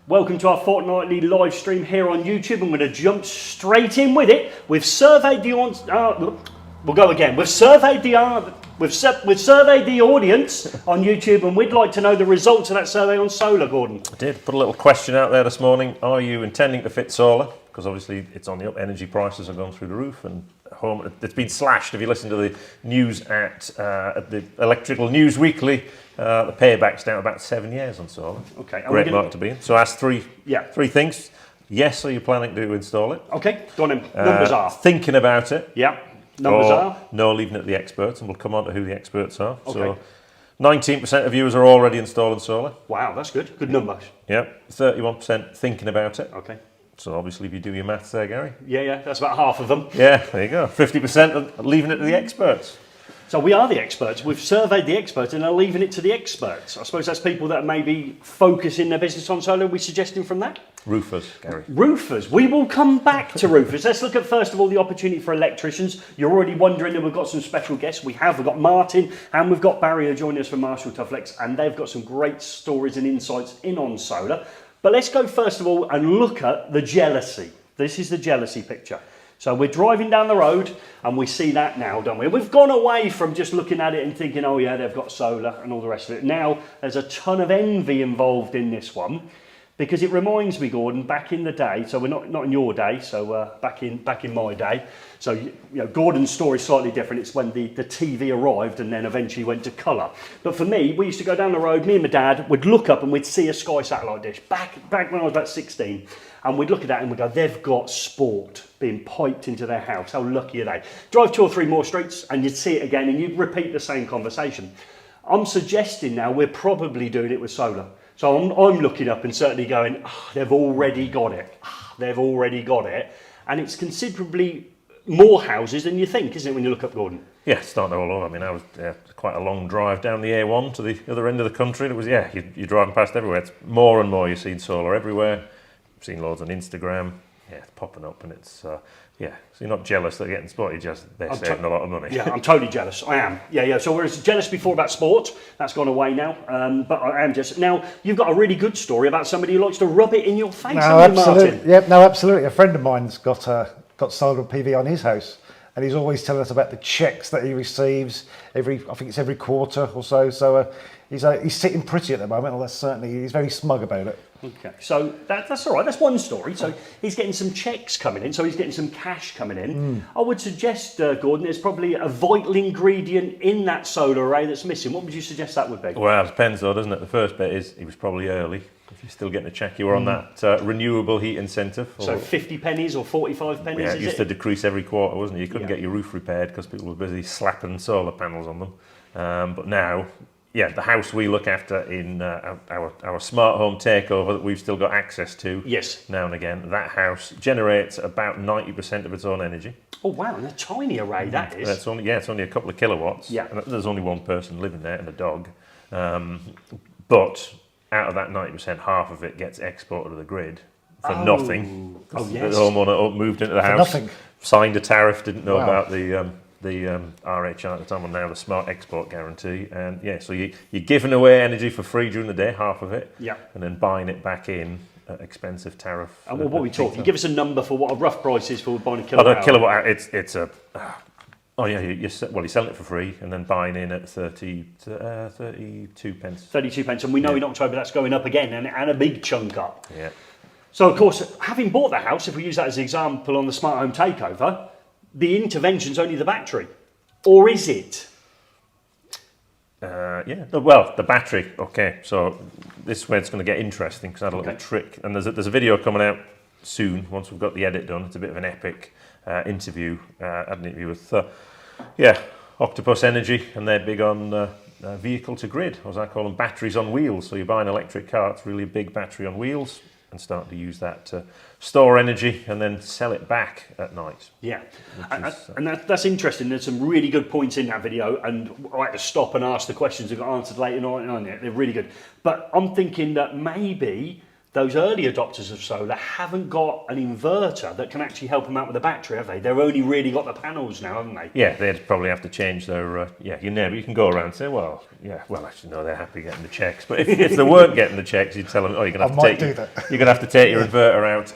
Welcome to our fortnightly live stream here on YouTube. I'm going to jump straight in with it. We've surveyed the we'll go again. We've surveyed the audience on YouTube, and we'd like to know the results of that survey on solar, Gordon. I did put a little question out there this morning. Are you intending to fit solar? Because obviously it's on the up. Energy prices have gone through the roof, and home it's been slashed. If you listen to the news at the Electrical News Weekly, the payback's down about 7 years on solar. Okay, great market to be in. So ask three things. Yes, are you planning to install it? Okay, go on then. Numbers are. Thinking about it. Yeah. Numbers are. No, leaving it to the experts, and we'll come on to who the experts are. Okay. So 19% of viewers are already installing solar. Wow, that's good. Good numbers. Yep. 31% thinking about it. Okay. So obviously, if you do your maths there, Gary. Yeah, that's about half of them. Yeah, there you go. 50% are leaving it to the experts. So we are the experts. We've surveyed the experts and are leaving it to the experts. I suppose that's people that may be focusing their business on solar. Are we suggesting from that? Roofers, Gary. Roofers. We will come back to roofers. Let's look at, first of all, the opportunity for electricians. You're already wondering that we've got some special guests. We've got Martin and we've got Barry joining us from Marshall Tufflex, and they've got some great stories and insights in on solar. But let's go first of all and look at the jealousy. This is the jealousy picture. So we're driving down the road and we see that now, don't we? We've gone away from just looking at it and thinking, oh yeah, they've got solar and all the rest of it. Now there's a ton of envy involved in this one, because it reminds me, Gordon, back in the day, so we're not in your day, so back in my day. So, you know, Gordon's story is slightly different. It's when the TV arrived and then eventually went to colour. But for me, we used to go down the road, me and my dad would look up and we'd see a Sky satellite dish back when I was about 16. And we'd look at that and we'd go, they've got sport being piped into their house. How lucky are they? Drive 2 or 3 more streets and you'd see it again and you'd repeat the same conversation. I'm suggesting now we're probably doing it with solar. So I'm looking up and certainly going, oh, they've already got it. Oh, they've already got it. And it's considerably more houses than you think, isn't it, when you look up, Gordon? Yeah, it's starting all over. I mean, I was quite a long drive down the A1 to the other end of the country. And it was, you're driving past everywhere. It's more and more you're seeing solar everywhere. I've seen loads on Instagram. Yeah, it's popping up, and it's so you're not jealous that they're getting sport. You're just they're saving a lot of money. Yeah, I'm totally jealous. I am. Yeah. So whereas jealous before about sport, that's gone away now. But I am jealous. Now you've got a really good story about somebody who likes to rub it in your face. No, absolutely. Yep, no, absolutely. A friend of mine's got solar PV on his house, and he's always telling us about the checks that he receives I think it's every quarter or so. So he's sitting pretty at the moment. Well, he's very smug about it. Okay, so that's all right. That's one story. So he's getting some checks coming in. So he's getting some cash coming in. I would suggest, Gordon, there's probably a vital ingredient in that solar array that's missing. What would you suggest that would be? Well, it depends though, doesn't it? The first bit is he was probably early. If you're still getting a check, you were on that renewable heat incentive. So 50 pennies or 45 pennies, yeah, it used to decrease every quarter, wasn't it? You couldn't get your roof repaired because people were busy slapping solar panels on them. But now, the house we look after in our smart home takeover that we've still got access to now and again, that house generates about 90% of its own energy. Oh wow, and a tiny array that is. It's only a couple of kilowatts. Yeah. And there's only one person living there and a dog. But out of that 90%, half of it gets exported to the grid for nothing. Oh yes. The homeowner moved into the house, nothing. signed a tariff, didn't know about the RHI at the time, and now the smart export guarantee. And so you're giving away energy for free during the day, half of it, and then buying it back in at expensive tariff. And what are we talking? Give us a number for what a rough price is for buying a kilowatt hour. A kilowatt hour, it's a... you're selling it for free and then buying in at 32 pence. 32 pence, and we know in October that's going up again, and a big chunk up. Yeah. So of course, having bought the house, if we use that as an example on the smart home takeover, the intervention's only the battery, or is it? Well, the battery. Okay, so this is where it's going to get interesting because I had a little trick, and there's a video coming out soon once we've got the edit done. It's a bit of an epic interview. I had an interview with Octopus Energy, and they're big on vehicle to grid, or as I call them, batteries on wheels. So you buy an electric car, it's really a big battery on wheels, and start to use that to store energy and then sell it back at night. Yeah, and that's interesting. There's some really good points in that video, and I had to stop and ask the questions that got answered later on. They're really good. But I'm thinking that maybe those early adopters of solar haven't got an inverter that can actually help them out with the battery, have they? They've only really got the panels now, haven't they? Yeah, they'd probably have to change their. You can go around and say, well, actually, no, they're happy getting the checks. But if they weren't getting the checks, you'd tell them, oh, you're going to have to take your inverter out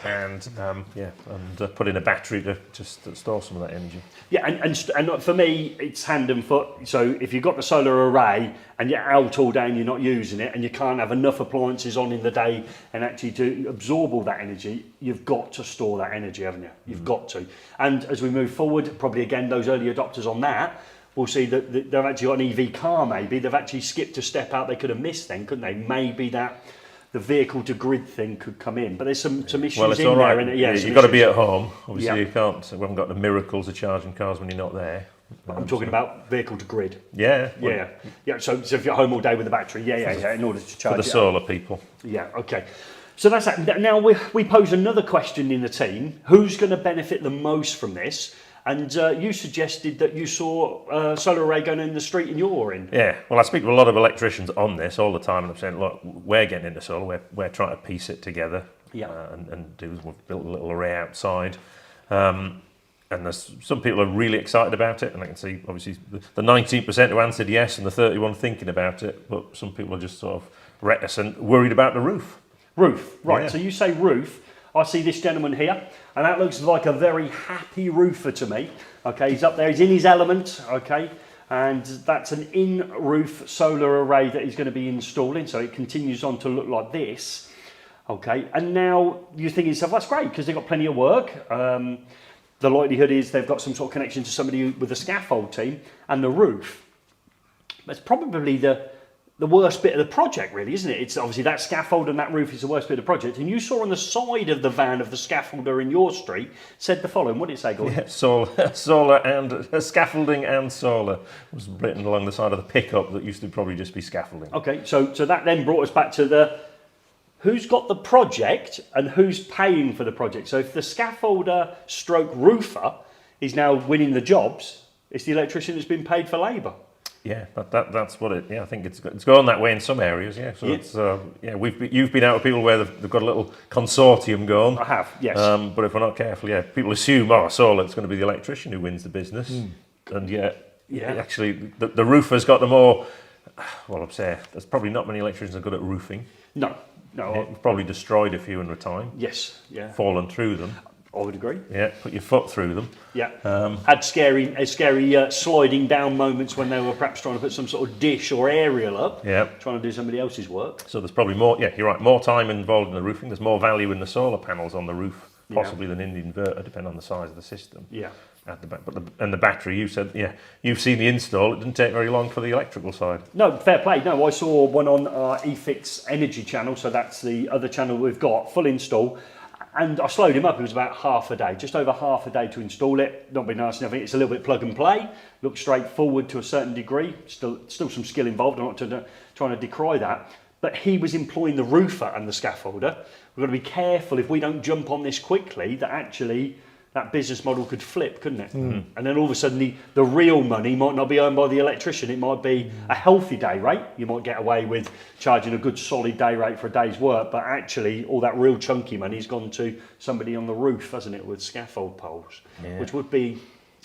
and put in a battery to store some of that energy. Yeah, and for me, it's hand and foot. So if you've got the solar array and you're out all day and you're not using it, and you can't have enough appliances on in the day and actually to absorb all that energy, you've got to store that energy, haven't you? You've got to. And as we move forward, probably again, those early adopters on that, we'll see that they've actually got an EV car maybe. They've actually skipped a step out they could have missed then, couldn't they? Maybe that the vehicle to grid thing could come in. But there's some issues well, it's in all right. there. Yeah, you've got to be at home. Obviously, you can't. We haven't got the miracles of charging cars when you're not there. I'm talking about vehicle to grid. Yeah. So if you're home all day with the battery, in order to charge for the solar people. Yeah, okay. So that's that. Now we pose another question in the team. Who's going to benefit the most from this? And you suggested that you saw a solar array going in the street in your inn. Yeah, well, I speak to a lot of electricians on this all the time, and I'm saying, look, we're getting into solar, we're trying to piece it together, and we've built a little array outside. And there's some people are really excited about it, and I can see, obviously, the 19% who answered yes and the 31 thinking about it, but some people are just sort of reticent, worried about the roof. Roof, right. Yeah. So you say roof. I see this gentleman here, and that looks like a very happy roofer to me. Okay, he's up there, he's in his element, okay, and that's an in-roof solar array that he's going to be installing, so it continues on to look like this. Okay, and now you're thinking to yourself, that's great, because they've got plenty of work. The likelihood is they've got some sort of connection to somebody with a scaffold team, and the roof. That's probably the worst bit of the project, really, isn't it? It's obviously that scaffold and that roof is the worst bit of the project. And you saw on the side of the van of the scaffolder in your street said the following. What did it say, Gordon? Yeah, solar and scaffolding and solar was written along the side of the pickup that used to probably just be scaffolding. Okay, so that then brought us back to the who's got the project and who's paying for the project. So if the scaffolder stroke roofer is now winning the jobs, it's the electrician that's been paid for labour. Yeah, that's what it. Yeah, I think it's going that way in some areas. Yeah, so it's you've been out with people where they've got a little consortium going. I have, yes. But if we're not careful, people assume, solar, it's going to be the electrician who wins the business, and actually the roofer's got the more. Well, I'm saying there's probably not many electricians that are good at roofing. No. We've probably destroyed a few in time. Yes, yeah. Fallen through them. I would agree. Yeah, put your foot through them. Yeah. Had scary sliding down moments when they were perhaps trying to put some sort of dish or aerial up. Yeah. Trying to do somebody else's work. So there's probably more. Yeah, you're right. More time involved in the roofing. There's more value in the solar panels on the roof, possibly than in the inverter, depending on the size of the system. Yeah. At the back, and the battery. You said, you've seen the install. It didn't take very long for the electrical side. No, fair play. No, I saw one on our eFIXX Energy channel. So that's the other channel we've got, full install. And I slowed him up. It was about half a day, just over half a day to install it. Not been nice enough. It's a little bit plug and play. Looks straightforward to a certain degree. Still some skill involved. I'm not trying to decry that. But he was employing the roofer and the scaffolder. We've got to be careful if we don't jump on this quickly that actually that business model could flip, couldn't it? And then all of a sudden the real money might not be earned by the electrician. It might be a healthy day rate. You might get away with charging a good solid day rate for a day's work, but actually all that real chunky money's gone to somebody on the roof, hasn't it, with scaffold poles, which would be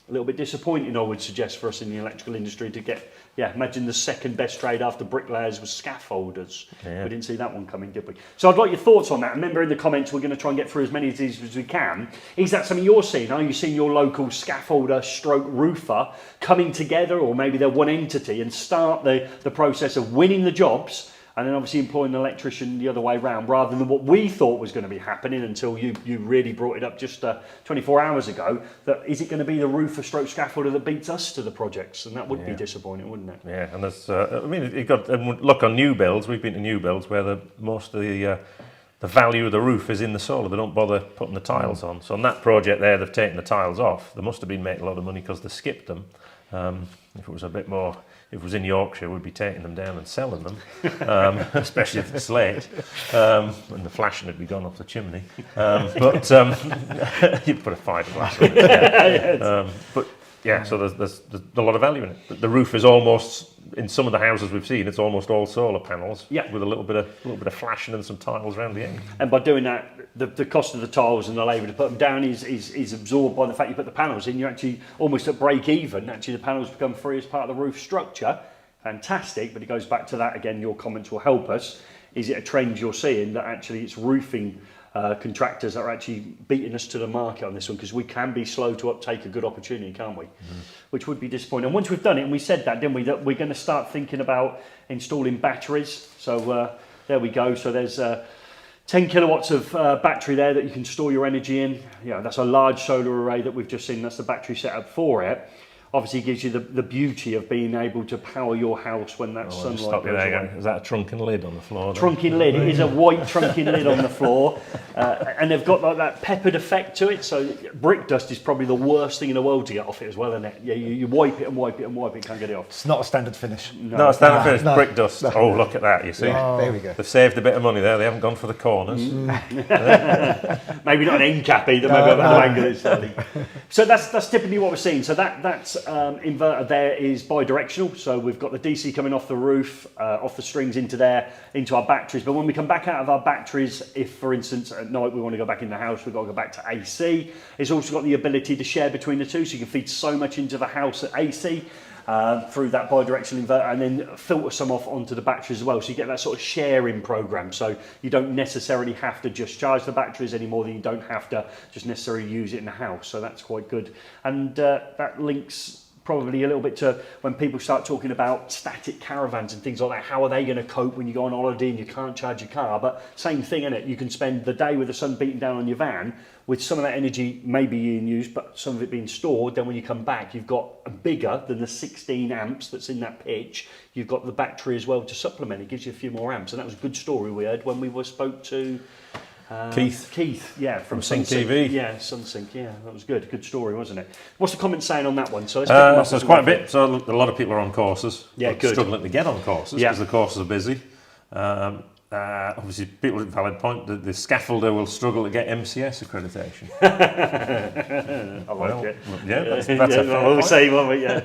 a little bit disappointing, I would suggest, for us in the electrical industry to get, imagine the second best trade after bricklayers was scaffolders. Yeah. We didn't see that one coming, did we? So I'd like your thoughts on that. Remember, in the comments, we're going to try and get through as many of these as we can. Is that something you're seeing? Are you seeing your local scaffolder stroke roofer coming together, or maybe they're one entity and start the process of winning the jobs and then obviously employing an electrician the other way round, rather than what we thought was going to be happening until you really brought it up just 24 hours ago, that is it going to be the roofer stroke scaffolder that beats us to the projects? And that would be disappointing, wouldn't it? Yeah, and there's, you've got, look on new builds, we've been to new builds where most of the value of the roof is in the solar. They don't bother putting the tiles on. So on that project there, they've taken the tiles off. They must have been making a lot of money because they skipped them. If it was a bit more, if it was in Yorkshire, we'd be taking them down and selling them, especially if it's late, and the flashing would be gone off the chimney. But you'd put a fiberglass on it. But Yeah, so there's a lot of value in it. The roof is almost, in some of the houses we've seen, it's almost all solar panels. Yeah. With a little bit of flashing and some tiles around the end. And by doing that, the cost of the tiles and the labour to put them down is absorbed by the fact you put the panels in. You're actually almost at break even. Actually, the panels become free as part of the roof structure. Fantastic, but it goes back to that again. Your comments will help us. Is it a trend you're seeing that actually it's roofing contractors that are actually beating us to the market on this one, because we can be slow to uptake a good opportunity, can't we? Which would be disappointing. And once we've done it, and we said that, didn't we, that we're going to start thinking about installing batteries. So there we go. So there's 10 kilowatts of battery there that you can store your energy in. Yeah, that's a large solar array that we've just seen. That's the battery setup for it. Obviously, it gives you the beauty of being able to power your house when that sunlight Stop you goes there away. again. Is that a trunken lid on the floor? Trunking lid. It is a white trunking lid on the floor, and they've got like that peppered effect to it. So brick dust is probably the worst thing in the world to get off it as well, isn't it? Yeah, you wipe it and wipe it and wipe it, can't get it off. It's not a standard finish. No, it's standard finish brick dust. Oh, look at that! You see, There we go. they've saved a bit of money there. They haven't gone for the corners. Maybe not an end cap either. Maybe no angle it's slightly. So that's typically what we're seeing. So that's inverter there is bi-directional. So we've got the DC coming off the roof, off the strings into our batteries. But when we come back out of our batteries, if for instance at night we want to go back in the house, we've got to go back to AC. It's also got the ability to share between the two, so you can feed so much into the house at AC. Through that bi-directional inverter, and then filter some off onto the batteries as well. So you get that sort of sharing program. So you don't necessarily have to just charge the batteries any more than you don't have to just necessarily use it in the house. So that's quite good. And that links probably a little bit to when people start talking about static caravans and things like that. How are they going to cope when you go on holiday and you can't charge your car? But same thing, isn't it? You can spend the day with the sun beating down on your van with some of that energy maybe being used, but some of it being stored. Then when you come back, you've got bigger than the 16 amps that's in that pitch. You've got the battery as well to supplement. It gives you a few more amps. And that was a good story we heard when we spoke to Keith, yeah, from Sync SunSync. TV. Yeah, SunSync, yeah, that was good. Good story, wasn't it? What's the comment saying on that one? So, So it's quite a bit. So a lot of people are on courses. Yeah, but good. Struggling to get on courses Yeah. because the courses are busy. Obviously, people at valid point. The scaffolder will struggle to get MCS accreditation. I like it. Yeah, that's a fair we'll point. say, won't we? Yeah.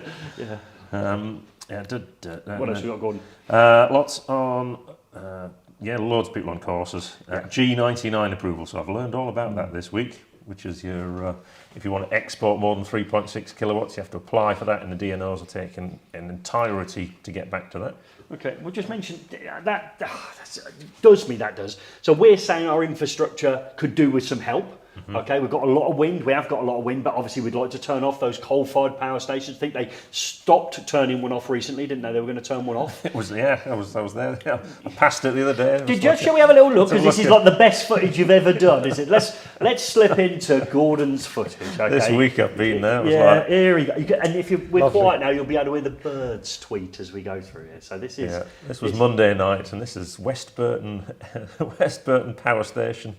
What else we got going? Lots on. Loads of people on courses. G99 approval. So I've learned all about that this week, which is your if you want to export more than 3.6 kilowatts, you have to apply for that, and the DNOs will take an entirety to get back to that. Okay, we'll just mention that. That does. So we're saying our infrastructure could do with some help. Okay, we've got a lot of wind. We have got a lot of wind, but obviously we'd like to turn off those coal-fired power stations. I think they stopped turning one off recently, didn't they? They were going to turn one off. It was I was there. Yeah. I passed it the other day. Did you? Shall we have a little look? Because this is like the best footage you've ever done, is it? Let's slip into Gordon's footage. Okay? This week I've been there. It was Yeah, like, here we go. And if we're Lovely. quiet now, you'll be able to hear the birds tweet as we go through here. So this is. yeah, this was Monday night, and this is West Burton Power Station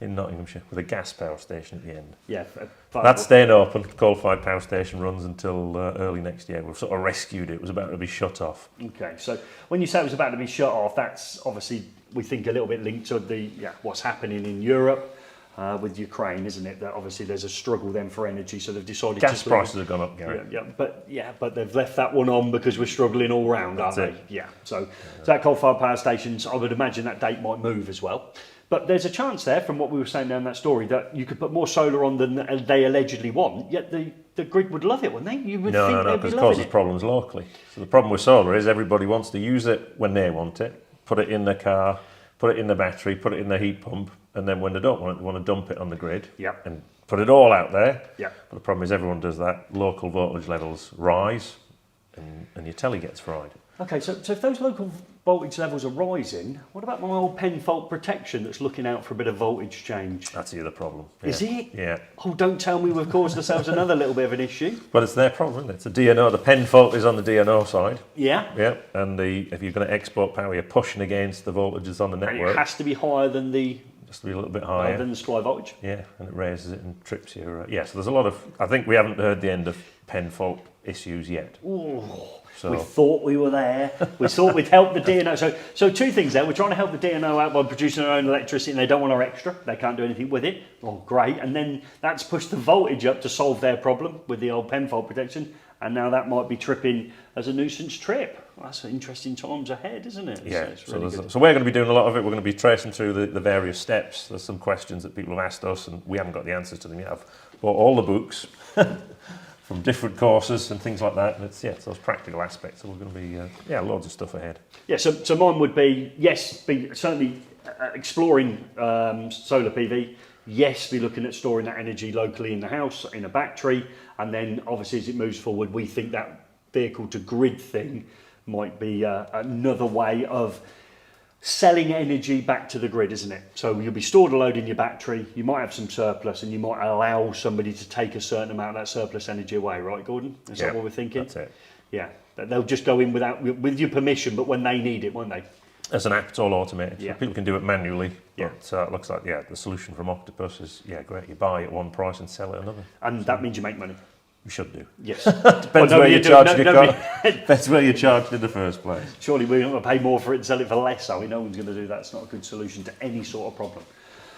in Nottinghamshire with a gas power station at the end. Yeah. That's staying open. Coal-fired power station runs until early next year. We've sort of rescued it. It was about to be shut off. Okay, so when you say it was about to be shut off, that's obviously, we think, a little bit linked to what's happening in Europe with Ukraine, isn't it? That obviously there's a struggle then for energy, so they've decided Gas to... prices have gone up, Gary. But they've left that one on because we're struggling all round, aren't they? Yeah. So that coal-fired power stations, I would imagine that date might move as well. But there's a chance there, from what we were saying down that story, that you could put more solar on than they allegedly want, yet the grid would love it, wouldn't they? You would think they'd be because it loving causes problems locally. So the problem with solar is everybody wants to use it when they want it, put it in their car, put it in the battery, put it in their heat pump, and then when they don't want it, they want to dump it on the grid and put it all out there. Yeah. But the problem is everyone does that. Local voltage levels rise, and your telly gets fried. Okay, so if those local voltage levels are rising, what about my old pen fault protection that's looking out for a bit of voltage change? That's the other problem. Is it? Yeah. Oh, don't tell me we've caused ourselves another little bit of an issue. But it's their problem, isn't it? It's a DNO. The pen fault is on the DNO side. Yeah. Yeah. And if you're going to export power, you're pushing against the voltages on the And network. it has to be higher than the Just to be a little bit higher. Than the supply voltage. Yeah, and it raises it and trips you. Yeah, so there's a lot of. I think we haven't heard the end of pen fault issues yet. Ooh. So. We thought we were there. We thought we'd help the DNO. So two things there. We're trying to help the DNO out by producing their own electricity, and they don't want our extra. They can't do anything with it. Oh, great. And then that's pushed the voltage up to solve their problem with the old pen fault protection. And now that might be tripping as a nuisance trip. Well, that's interesting times ahead, isn't it? Yeah, it's really good. so we're going to be doing a lot of it. We're going to be tracing through the various steps. There's some questions that people have asked us, and we haven't got the answers to them yet. I've bought all the books from different courses and things like that. And it's those practical aspects. So we're going to be, loads of stuff ahead. Yeah, so mine would be, yes, be certainly exploring solar PV. Yes, be looking at storing that energy locally in the house, in a battery. And then obviously as it moves forward, we think that vehicle to grid thing might be another way of selling energy back to the grid, isn't it? So you'll be stored a load in your battery, you might have some surplus, and you might allow somebody to take a certain amount of that surplus energy away, right, Gordon? Is that what we're thinking? That's it. Yeah, they'll just go in with your permission, but when they need it, won't they? As an app, it's all automated. Yeah. So people can do it manually. Yeah. But it looks like, the solution from Octopus is, great. You buy at one price and sell at another. And that means you make money. You should do. Yes. Depends where you're charged. Depends where you're charged in the first place. Surely we're not going to pay more for it and sell it for less, are we? No one's going to do that. It's not a good solution to any sort of problem.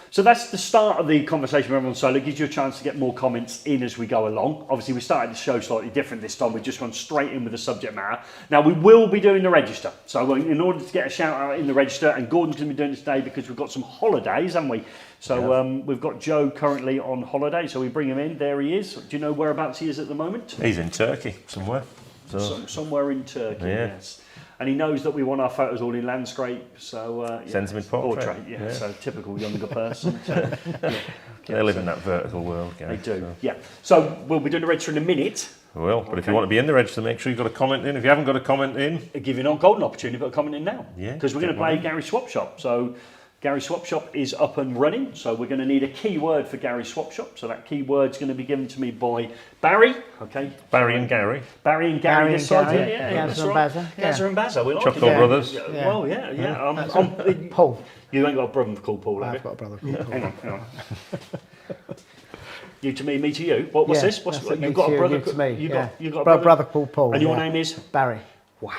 So that's the start of the conversation around solar. It gives you a chance to get more comments in as we go along. Obviously, we started the show slightly different this time. We've just gone straight in with the subject matter. Now, we will be doing the register. So in order to get a shout out in the register, and Gordon's going to be doing it today because we've got some holidays, haven't we? So we've got Joe currently on holiday, so we bring him in. There he is. Do you know whereabouts he is at the moment? He's in Turkey somewhere. Somewhere in Turkey, yes. And he knows that we want our photos all in landscape, so sends him in portrait. Yeah. So typical younger person. They live in that vertical world, Gary. They do, yeah. So we'll be doing the register in a minute. Well, but if you want to be in the register, make sure you've got a comment in. If you haven't got a comment in, I'll give you a golden opportunity to put a comment in now. Yeah. Because we're going to play Gary Swap Shop. So Gary Swap Shop is up and running, so we're going to need a keyword for Gary Swap Shop. So that keyword's going to be given to me by Barry. Okay. Barry and Gary. Barry and Gary this side. Yeah, that's Gazza and right. Bazza. Gazza and Bazza. We like Chuckle it. Brothers. Yeah. Well, yeah. Paul. You ain't got a brother called Paul, have you? I've got a brother called Paul. Hang on. You to me to you. What's this? You've got a brother. You to me. You got a brother called Paul. And your name is Barry. Wow.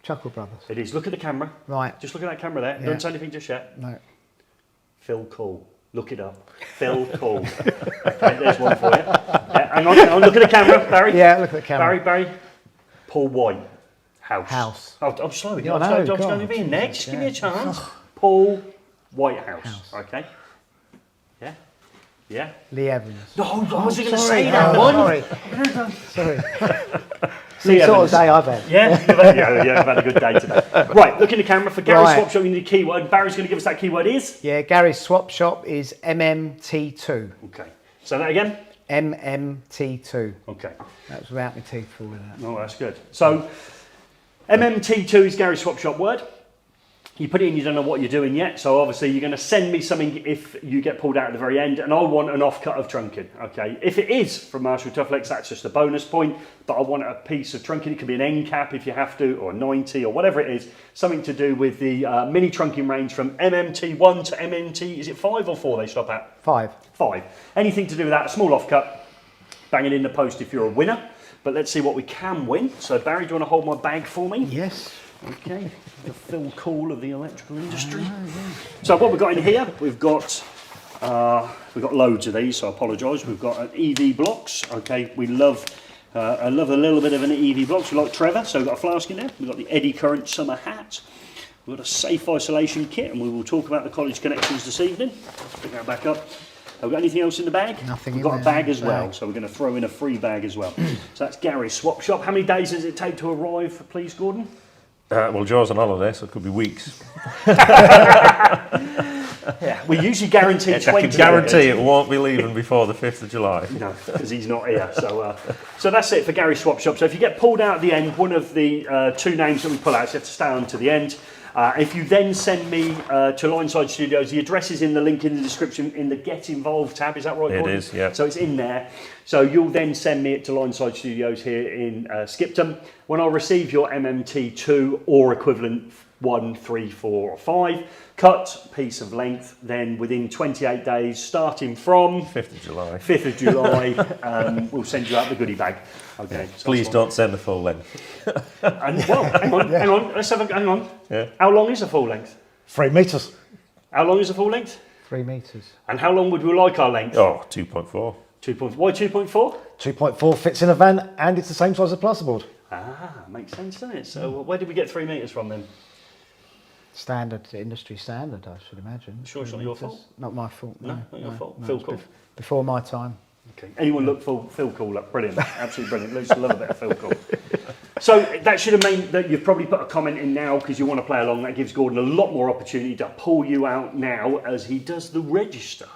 Chuckle Brothers. It is. Look at the camera. Right. Just look at that camera there. Yeah. Don't say anything just yet. No. Phil Cool. Look it up. Phil Cool. Okay, there's one for you. Yeah, hang on. Look at the camera, Barry. Yeah, look at the camera. Barry. Paul White. House. House. Oh, I'm slow. Yeah, I'm God, going to be next. yeah. Give me a chance. Paul Whitehouse. Okay. Yeah. Yeah. Lee Evans. No, I wasn't going to Sorry. say that one. Sorry. See, sort of day I've had. Yeah, I've had a good day today. Right, look in the camera. For Gary's Swap Shop, you need a keyword. Barry's going to give us that keyword is? Yeah, Gary's Swap Shop is MMT2. Okay. Say that again? MMT2. Okay. That was without my teeth for all of that. Oh, that's good. So, MMT2 is Gary's Swap Shop word. You put it in, you don't know what you're doing yet, so obviously you're going to send me something if you get pulled out at the very end, and I want an offcut of trunking, okay? If it is from Marshall Tufflex, that's just a bonus point, but I want a piece of trunking. It can be an end cap if you have to, or a 90, or whatever it is, something to do with the mini trunking range from MMT1 to MMT, is it 5 or 4 they stop at? 5. 5. Anything to do with that, a small offcut, bang it in the post if you're a winner, but let's see what we can win. So Barry, do you want to hold my bag for me? Yes. Okay, the Phil Cool of the electrical industry. So what we've got in here, we've got loads of these, so I apologise. We've got an EV blocks. Okay, I love a little bit of an EV blocks. We like Trevor, so we've got a flask in there. We've got the Eddy Current summer hat. We've got a safe isolation kit, and we will talk about the college connections this evening. Let's pick that back up. Have we got anything else in the bag? Nothing. We've got a bag as well, so we're going to throw in a free bag as well. So that's Gary's Swap Shop. How many days does it take to arrive, please, Gordon? Well, Joe's on holiday, so it could be weeks. Yeah, we usually guarantee 20 I can guarantee it won't be leaving before the 5th of July. No, because he's not here. So that's it for Gary's Swap Shop. So if you get pulled out at the end, one of the 2 names that we pull out, so you have to stay on to the end. If you then send me to Lineside Studios, the address is in the link in the description in the Get Involved tab. Is that right, Gordon? It is, yeah. So it's in there. So you'll then send me it to Lineside Studios here in Skipton. When I receive your MMT2 or equivalent 1, 3, 4 or 5. Cut, piece of length, then within 28 days, starting from 5th of July. 5th of July, we'll send you out the goodie bag. Okay. So Please don't send the full length. And, well, hang on. Let's have a, hang on. Yeah. How long is a full length? 3 metres. How long is a full length? 3 metres. And how long would we like our length? Oh, 2.4. 2. Why 2.4? 2.4 fits in a van and it's the same size as a plasterboard. Ah, makes sense, doesn't it? So where did we get 3 metres from then? Standard, industry standard, I should imagine. Sure it's not your fault? Not my fault. No, not your fault. No, Phil it's Cool. Before my time. Okay. Anyone look for Phil Cool up? Brilliant. Absolutely brilliant. Let's love a bit of Phil Cool. So that should have meant that you've probably put a comment in now because you want to play along. That gives Gordon a lot more opportunity to pull you out now as he does the register.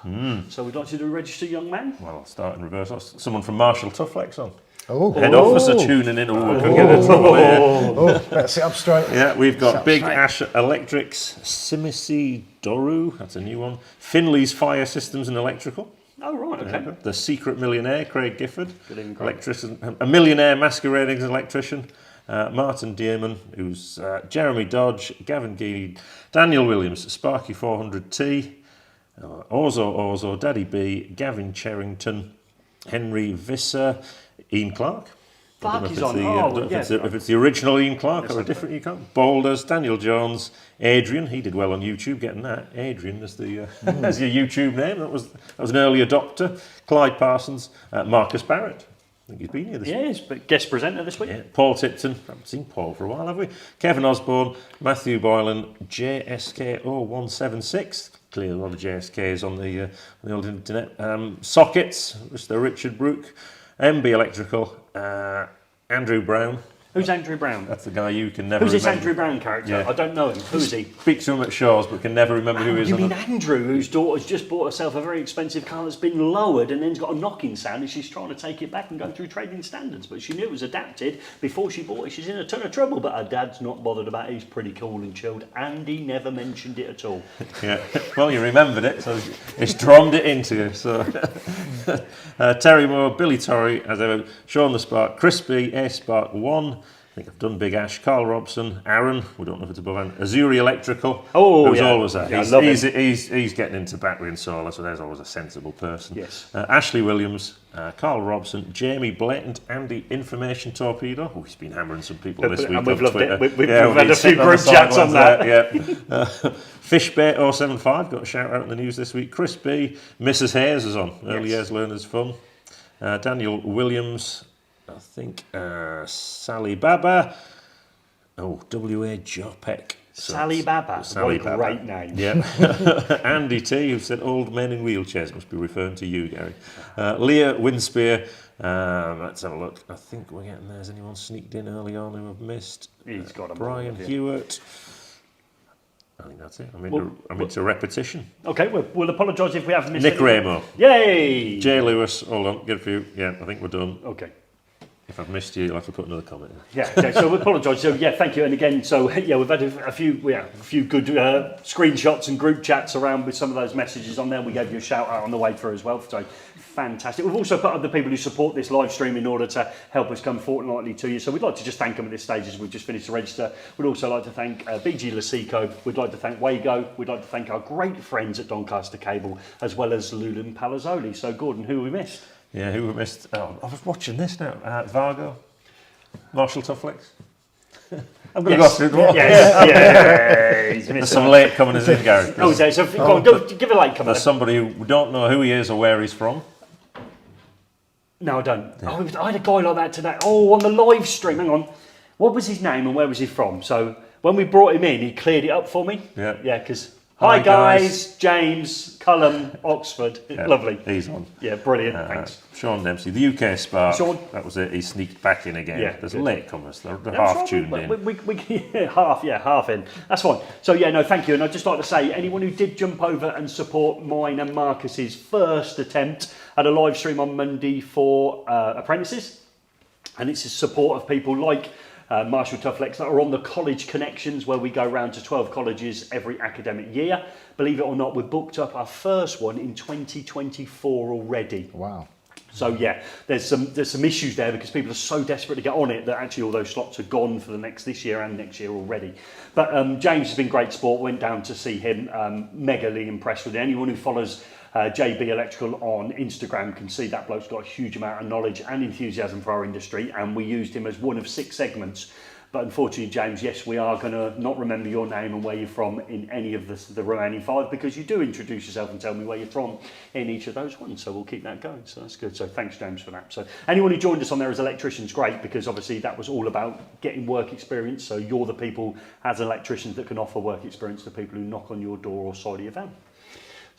So we'd like to do a register, young man. Well, I'll start in reverse. Someone from Marshall Tufflex on. Oh, Head officer tuning in. Oh, we could get in trouble here. better sit up straight. Yeah, we've got Big straight. Ash Electrics, Simisi Doru, that's a new one. Finley's Fire Systems and Electrical. Oh, right, okay. The Secret Millionaire, Craig Gifford. Good evening, Craig. Electrician, a millionaire masquerading as an electrician. Martin Dearman, who's Jeremy Dodge, Gavin Geely, Daniel Williams, Sparky 400T, Orzo, Daddy B, Gavin Cherrington, Henry Visser, Ian Clark. I don't know if Clark is it's on. the, Oh, don't know if yeah. it's the original Ian Clark Yes, or a different Ian Clark. Boulders, Daniel Jones, Adrian. He did well on YouTube getting that. Adrian as the as your YouTube name. That was an early adopter. Clyde Parsons, Marcus Barrett. I think he's been here this week. Yes, but guest presenter this week. Yeah. Paul Tipton. Haven't seen Paul for a while, have we? Kevin Osborne, Matthew Boylan, JSK0176. Clearly a lot of JSKs on the old internet. Sockets, Mr. Richard Brooke. MB Electrical, Andrew Brown. Who's Andrew Brown? That's the guy you can never Who's this remember. Andrew Brown character? Yeah. I don't know him. Who is he? Speaks to him at shows, but can never remember who he is. You on mean the- Andrew, whose daughter's just bought herself a very expensive car that's been lowered and then's got a knocking sound and she's trying to take it back and go through trading standards, but she knew it was adapted before she bought it. She's in a ton of trouble, but her dad's not bothered about it. He's pretty cool and chilled and he never mentioned it at all. Yeah. Well, you remembered it, so it's drummed it into you. So Terry Moore, Billy Torrey, as ever, Sean the Spark, Crispy, A Spark 1. I think I've done Big Ash, Carl Robson, Aaron, we don't know if it's above Aaron, Azuri Electrical, Oh, who's yeah. always there. Yeah, I love him. He's getting into battery and solar, so there's always a sensible person. Yes. Ashley Williams, Carl Robson, Jamie Blatant, Andy Information Torpedo. Oh, he's been hammering some people this week And we've on loved Twitter. it. We've Yeah, had a few sitting on group the chats on sidelines that. there, yeah. Fishbait075 got a shout out in the news this week. Chris B, Mrs. Hayes is on. Early Years Learners Fun. Daniel Williams, I think Sally Baba. Oh, W.A. Jopek. Sally Baba. Sally What a Baba. great name. Yeah. Andy T, who said old men in wheelchairs, must be referring to you, Gary. Leah Winspear. Let's have a look. I think we're getting there. Has anyone sneaked in early on who I've missed? He's got 'em Brian all, yeah. Hewitt. I think that's it. I'm into repetition. Okay, we'll apologise if we have missed Nick anything. Ramo. Yay! Jay Lewis. Hold on, get a few. Yeah, I think we're done. Okay. If I've missed you, you'll have to put another comment in. Yeah, okay, so we apologise. So yeah, thank you. And again, so yeah, we've had a few good screenshots and group chats around with some of those messages on there. We gave you a shout out on the way through as well. So fantastic. We've also put other people who support this live stream in order to help us come fortnightly to you. So we'd like to just thank them at this stage as we've just finished the register. We'd also like to thank BG Lasico. We'd like to thank Wago. We'd like to thank our great friends at Doncaster Cable, as well as Lulan Palazzoli. So Gordon, who we missed? Yeah, who we missed? Oh, I was watching this now. Vargo. Marshall Tufflex. I'm going to go through it all. Yes. There's some late comers in, Gary. Oh, so go on, give a like comment. There's somebody who we don't know who he is or where he's from. No, I don't. Yeah. Oh, I had a guy like that today. Oh, on the live stream. Hang on. What was his name and where was he from? So when we brought him in, he cleared it up for me. Yeah. Yeah, because... Hi, Hi guys, James, Cullum, Oxford. Yeah, Lovely. He's on. Yeah, brilliant. Thanks. Sean Dempsey, the UK Spark. Sean. That was it. He sneaked back in again. Yeah, There's good. late comers. They're That's half right, tuned in. We half in. That's fine. So yeah, no, thank you. And I'd just like to say, anyone who did jump over and support mine and Marcus's first attempt at a live stream on Monday for apprentices, and it's a support of people like Marshall Tufflex that are on the college connections, where we go round to 12 colleges every academic year. Believe it or not, we've booked up our first one in 2024 already. Wow. So yeah, there's some issues there because people are so desperate to get on it that actually all those slots are gone for this year and next year already. But James has been great sport. Went down to see him. Megally impressed with it. Anyone who follows JB Electrical on Instagram can see that bloke's got a huge amount of knowledge and enthusiasm for our industry, and we used him as one of 6 segments. But unfortunately, James, yes, we are going to not remember your name and where you're from in any of the remaining 5, because you do introduce yourself and tell me where you're from in each of those ones. So we'll keep that going. So that's good. So thanks, James, for that. So anyone who joined us on there as electricians, great, because obviously that was all about getting work experience. So you're the people as electricians that can offer work experience to people who knock on your door or side of your van.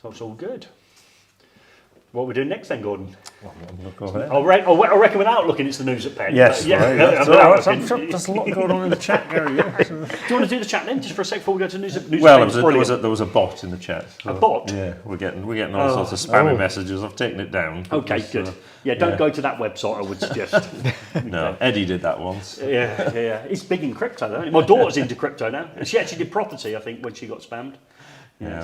So it's all good. What are we doing next then, Gordon? I reckon without looking, it's the news at Penn. Yes, yeah. right. There's a lot going on in the chat, Gary. Yeah. Do you want to do the chat then, just for a sec before we go to news? Well, there was a bot in the chat. So, a bot? Yeah, we're getting all sorts of spammy messages. I've taken it down. Okay, good. Don't go to that website, I would suggest. No, Eddie did that once. Yeah. He's big in crypto, though. My daughter's into crypto now, and she actually did property, I think, when she got spammed. Yeah.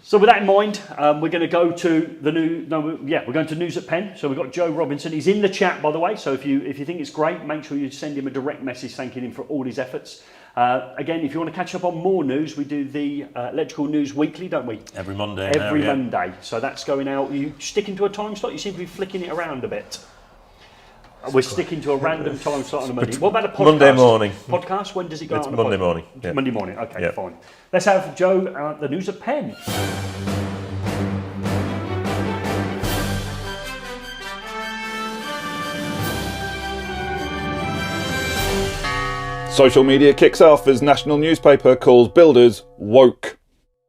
So with that in mind, we're going to go to we're going to news at Penn. So we've got Joe Robinson. He's in the chat, by the way. So if you think it's great, make sure you send him a direct message thanking him for all his efforts. Again, if you want to catch up on more news, we do the Electrical News Weekly, don't we? Every Monday. Monday. So that's going out. You sticking to a time slot? You seem to be flicking it around a bit. We're sticking to a random time slot on a Monday. What about a podcast? Monday morning. Podcast? When does it go out on Monday morning. Yeah. Monday morning. Okay, fine. Let's have Joe, the news at Penn. Social media kicks off as national newspaper calls builders woke.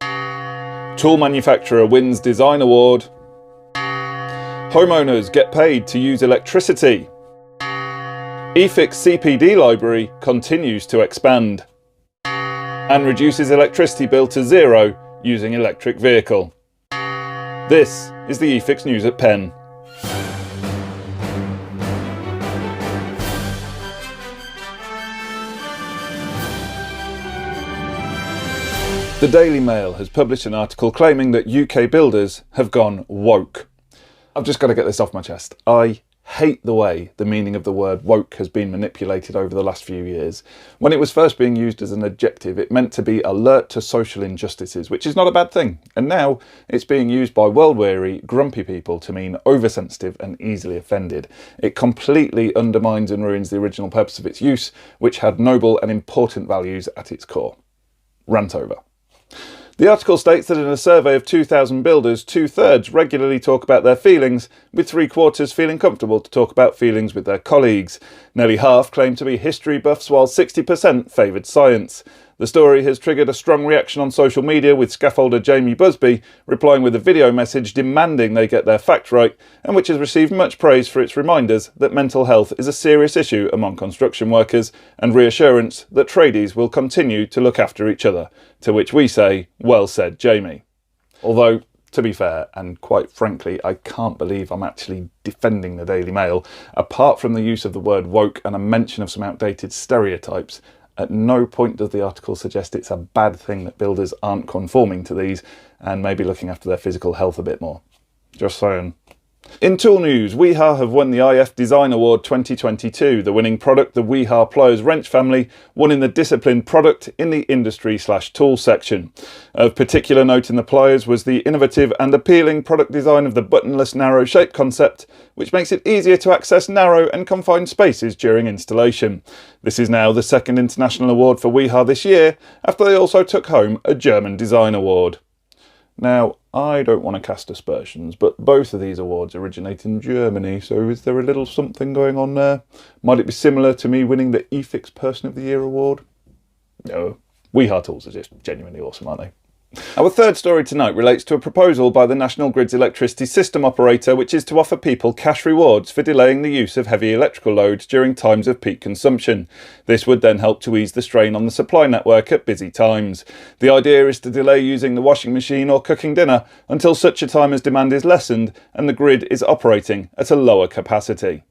Tool manufacturer wins design award. Homeowners get paid to use electricity. eFIXX CPD library continues to expand. And reduces electricity bill to 0 using electric vehicle. This is the eFIXX News at Penn. The Daily Mail has published an article claiming that UK builders have gone woke. I've just got to get this off my chest. I hate the way the meaning of the word woke has been manipulated over the last few years. When it was first being used as an adjective, it meant to be alert to social injustices, which is not a bad thing. And now it's being used by world-weary, grumpy people to mean oversensitive and easily offended. It completely undermines and ruins the original purpose of its use, which had noble and important values at its core. Rant over. The article states that in a survey of 2,000 builders, 2/3 regularly talk about their feelings, with 3/4 feeling comfortable to talk about feelings with their colleagues. Nearly half claim to be history buffs, while 60% favoured science. The story has triggered a strong reaction on social media, with scaffolder Jamie Busby replying with a video message demanding they get their fact right, and which has received much praise for its reminders that mental health is a serious issue among construction workers, and reassurance that tradies will continue to look after each other. To which we say, well said, Jamie. Although, to be fair, and quite frankly, I can't believe I'm actually defending the Daily Mail. Apart from the use of the word woke and a mention of some outdated stereotypes, at no point does the article suggest it's a bad thing that builders aren't conforming to these and maybe looking after their physical health a bit more. Just saying. In tool news, Weeha have won the IF Design Award 2022. The winning product, the Weeha Pliers Wrench family, won in the discipline product in the industry/tool section. Of particular note in the pliers was the innovative and appealing product design of the buttonless narrow shape concept, which makes it easier to access narrow and confined spaces during installation. This is now the second international award for Weeha this year, after they also took home a German Design Award. Now, I don't want to cast aspersions, but both of these awards originate in Germany, so is there a little something going on there? Might it be similar to me winning the eFIXX Person of the Year award? No, Weeha tools are just genuinely awesome, aren't they? Our third story tonight relates to a proposal by the National Grid's electricity system operator, which is to offer people cash rewards for delaying the use of heavy electrical loads during times of peak consumption. This would then help to ease the strain on the supply network at busy times. The idea is to delay using the washing machine or cooking dinner until such a time as demand is lessened and the grid is operating at a lower capacity.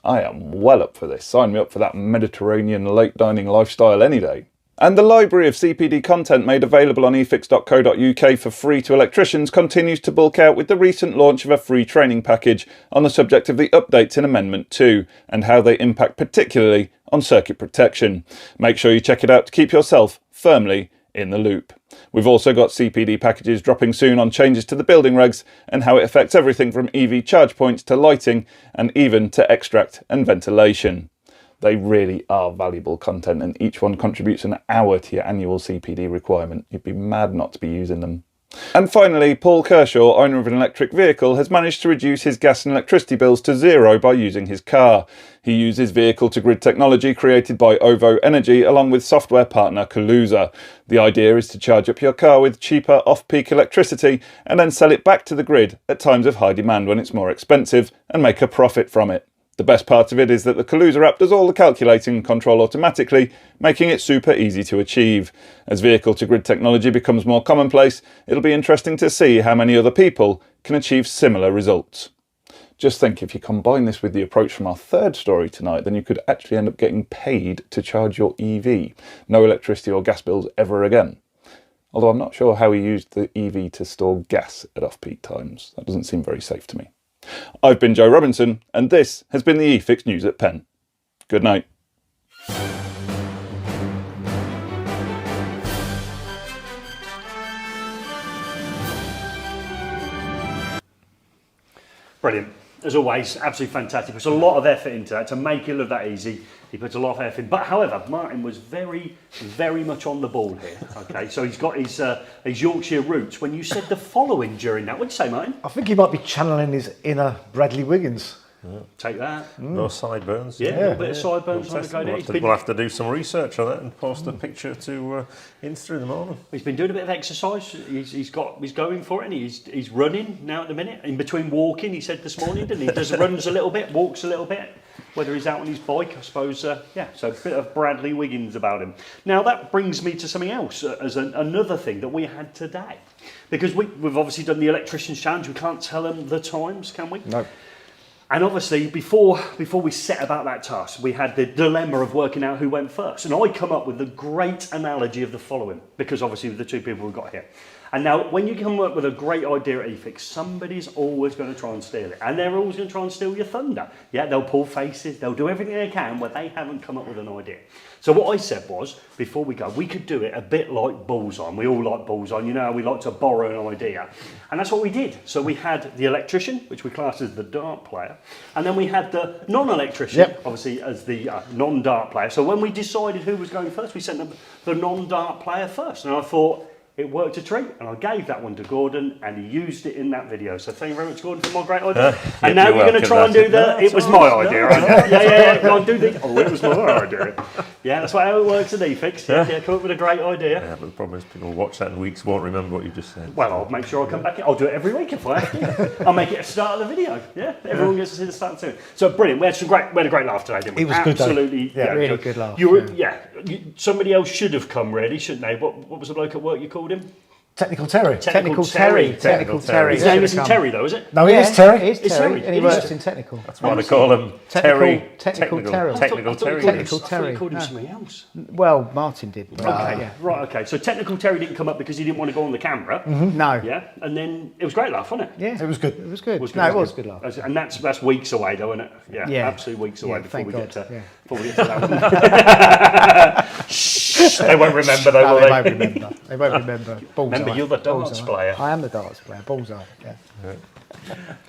I am well up for this. Sign me up for that Mediterranean late dining lifestyle any day. And the library of CPD content made available on eFIXX.co.uk for free to electricians continues to bulk out with the recent launch of a free training package on the subject of the updates in Amendment 2 and how they impact particularly on circuit protection. Make sure you check it out to keep yourself firmly in the loop. We've also got CPD packages dropping soon on changes to the building regs and how it affects everything from EV charge points to lighting and even to extract and ventilation. They really are valuable content and each one contributes an hour to your annual CPD requirement. You'd be mad not to be using them. And finally, Paul Kershaw, owner of an electric vehicle, has managed to reduce his gas and electricity bills to zero by using his car. He uses vehicle-to-grid technology created by OVO Energy along with software partner Kaluza. The idea is to charge up your car with cheaper off-peak electricity and then sell it back to the grid at times of high demand when it's more expensive and make a profit from it. The best part of it is that the Kaluza app does all the calculating and control automatically, making it super easy to achieve. As vehicle-to-grid technology becomes more commonplace, it'll be interesting to see how many other people can achieve similar results. Just think, if you combine this with the approach from our third story tonight, then you could actually end up getting paid to charge your EV. No electricity or gas bills ever again. Although I'm not sure how he used the EV to store gas at off-peak times. That doesn't seem very safe to me. I've been Joe Robinson, and this has been the eFIXX News at Penn. Good night. Brilliant. As always, absolutely fantastic. Puts a lot of effort into that to make it look that easy. He puts a lot of effort in. But however, Martin was very, very much on the ball here. Okay, so he's got his Yorkshire roots. When you said the following during that, what'd you say, Martin? I think he might be channeling his inner Bradley Wiggins. Yeah. Take that. No sideburns. Yeah, a little bit of sideburns on the go there. We'll have to do some research on that and post a picture to Insta in the morning. He's been doing a bit of exercise. He's going for it, and he's running now at the minute. In between walking, he said this morning, didn't he? Does runs a little bit, walks a little bit. Whether he's out on his bike, I suppose. Yeah, so a bit of Bradley Wiggins about him. Now that brings me to something else as another thing that we had today, because we've obviously done the Electricians Challenge. We can't tell them the times, can we? No. And obviously, before we set about that task, we had the dilemma of working out who went first. And I come up with the great analogy of the following, because obviously the two people we've got here. And now, when you come up with a great idea at eFIXX, somebody's always going to try and steal it. And they're always going to try and steal your thunder. Yeah, they'll pull faces, they'll do everything they can where they haven't come up with an idea. So what I said was, before we go, we could do it a bit like Bullseye. We all like Bullseye. You know how we like to borrow an idea. And that's what we did. So we had the electrician, which we classed as the dart player. And then we had the non-electrician, obviously, as the non-dart player. So when we decided who was going first, we sent the non-dart player first. And I thought, it worked a treat, and I gave that one to Gordon, and he used it in that video. So thank you very much, Gordon, for my great idea. And now you're going to try and do it was my idea. Yeah. Go and do the. Oh, it was my idea. Yeah, that's how it works at eFIXX. Yeah, come up with a great idea. Yeah, but the problem is people watch that in weeks won't remember what you just said. Well, I'll make sure I come back. I'll do it every week if I have to. I'll make it a start of the video. Yeah, everyone gets to see the start too. So brilliant. We had a great laugh today, didn't we? It was good. Absolutely. Yeah, really good laugh. Somebody else should have come, really, shouldn't they? What was the bloke at work you called him? Technical Terry. Technical Terry. His name isn't Terry, though, is it? No, it is Terry. It is It's Terry, Terry. and he It works is. in technical. That's why they call him Terry. Technical Terry. Technical I thought Terry. you Technical Terry. called him something else. Well, Martin did. But, Okay, right, okay. So Technical Terry didn't come up because he didn't want to go on the camera. No. Yeah, and then it was great laugh, wasn't it? Yeah. It was good. It was good. Was good, No, it was was good. good laugh. And that's weeks away, though, isn't it? Yeah. Absolute weeks away Yeah, before we thank get God, to yeah. before we get to that one. Shh, they won't remember though, No, will they they? won't remember. They won't remember. Bullseye. Remember, you're the darts Bullseye. player. I am the darts player. Bullseye. Yeah.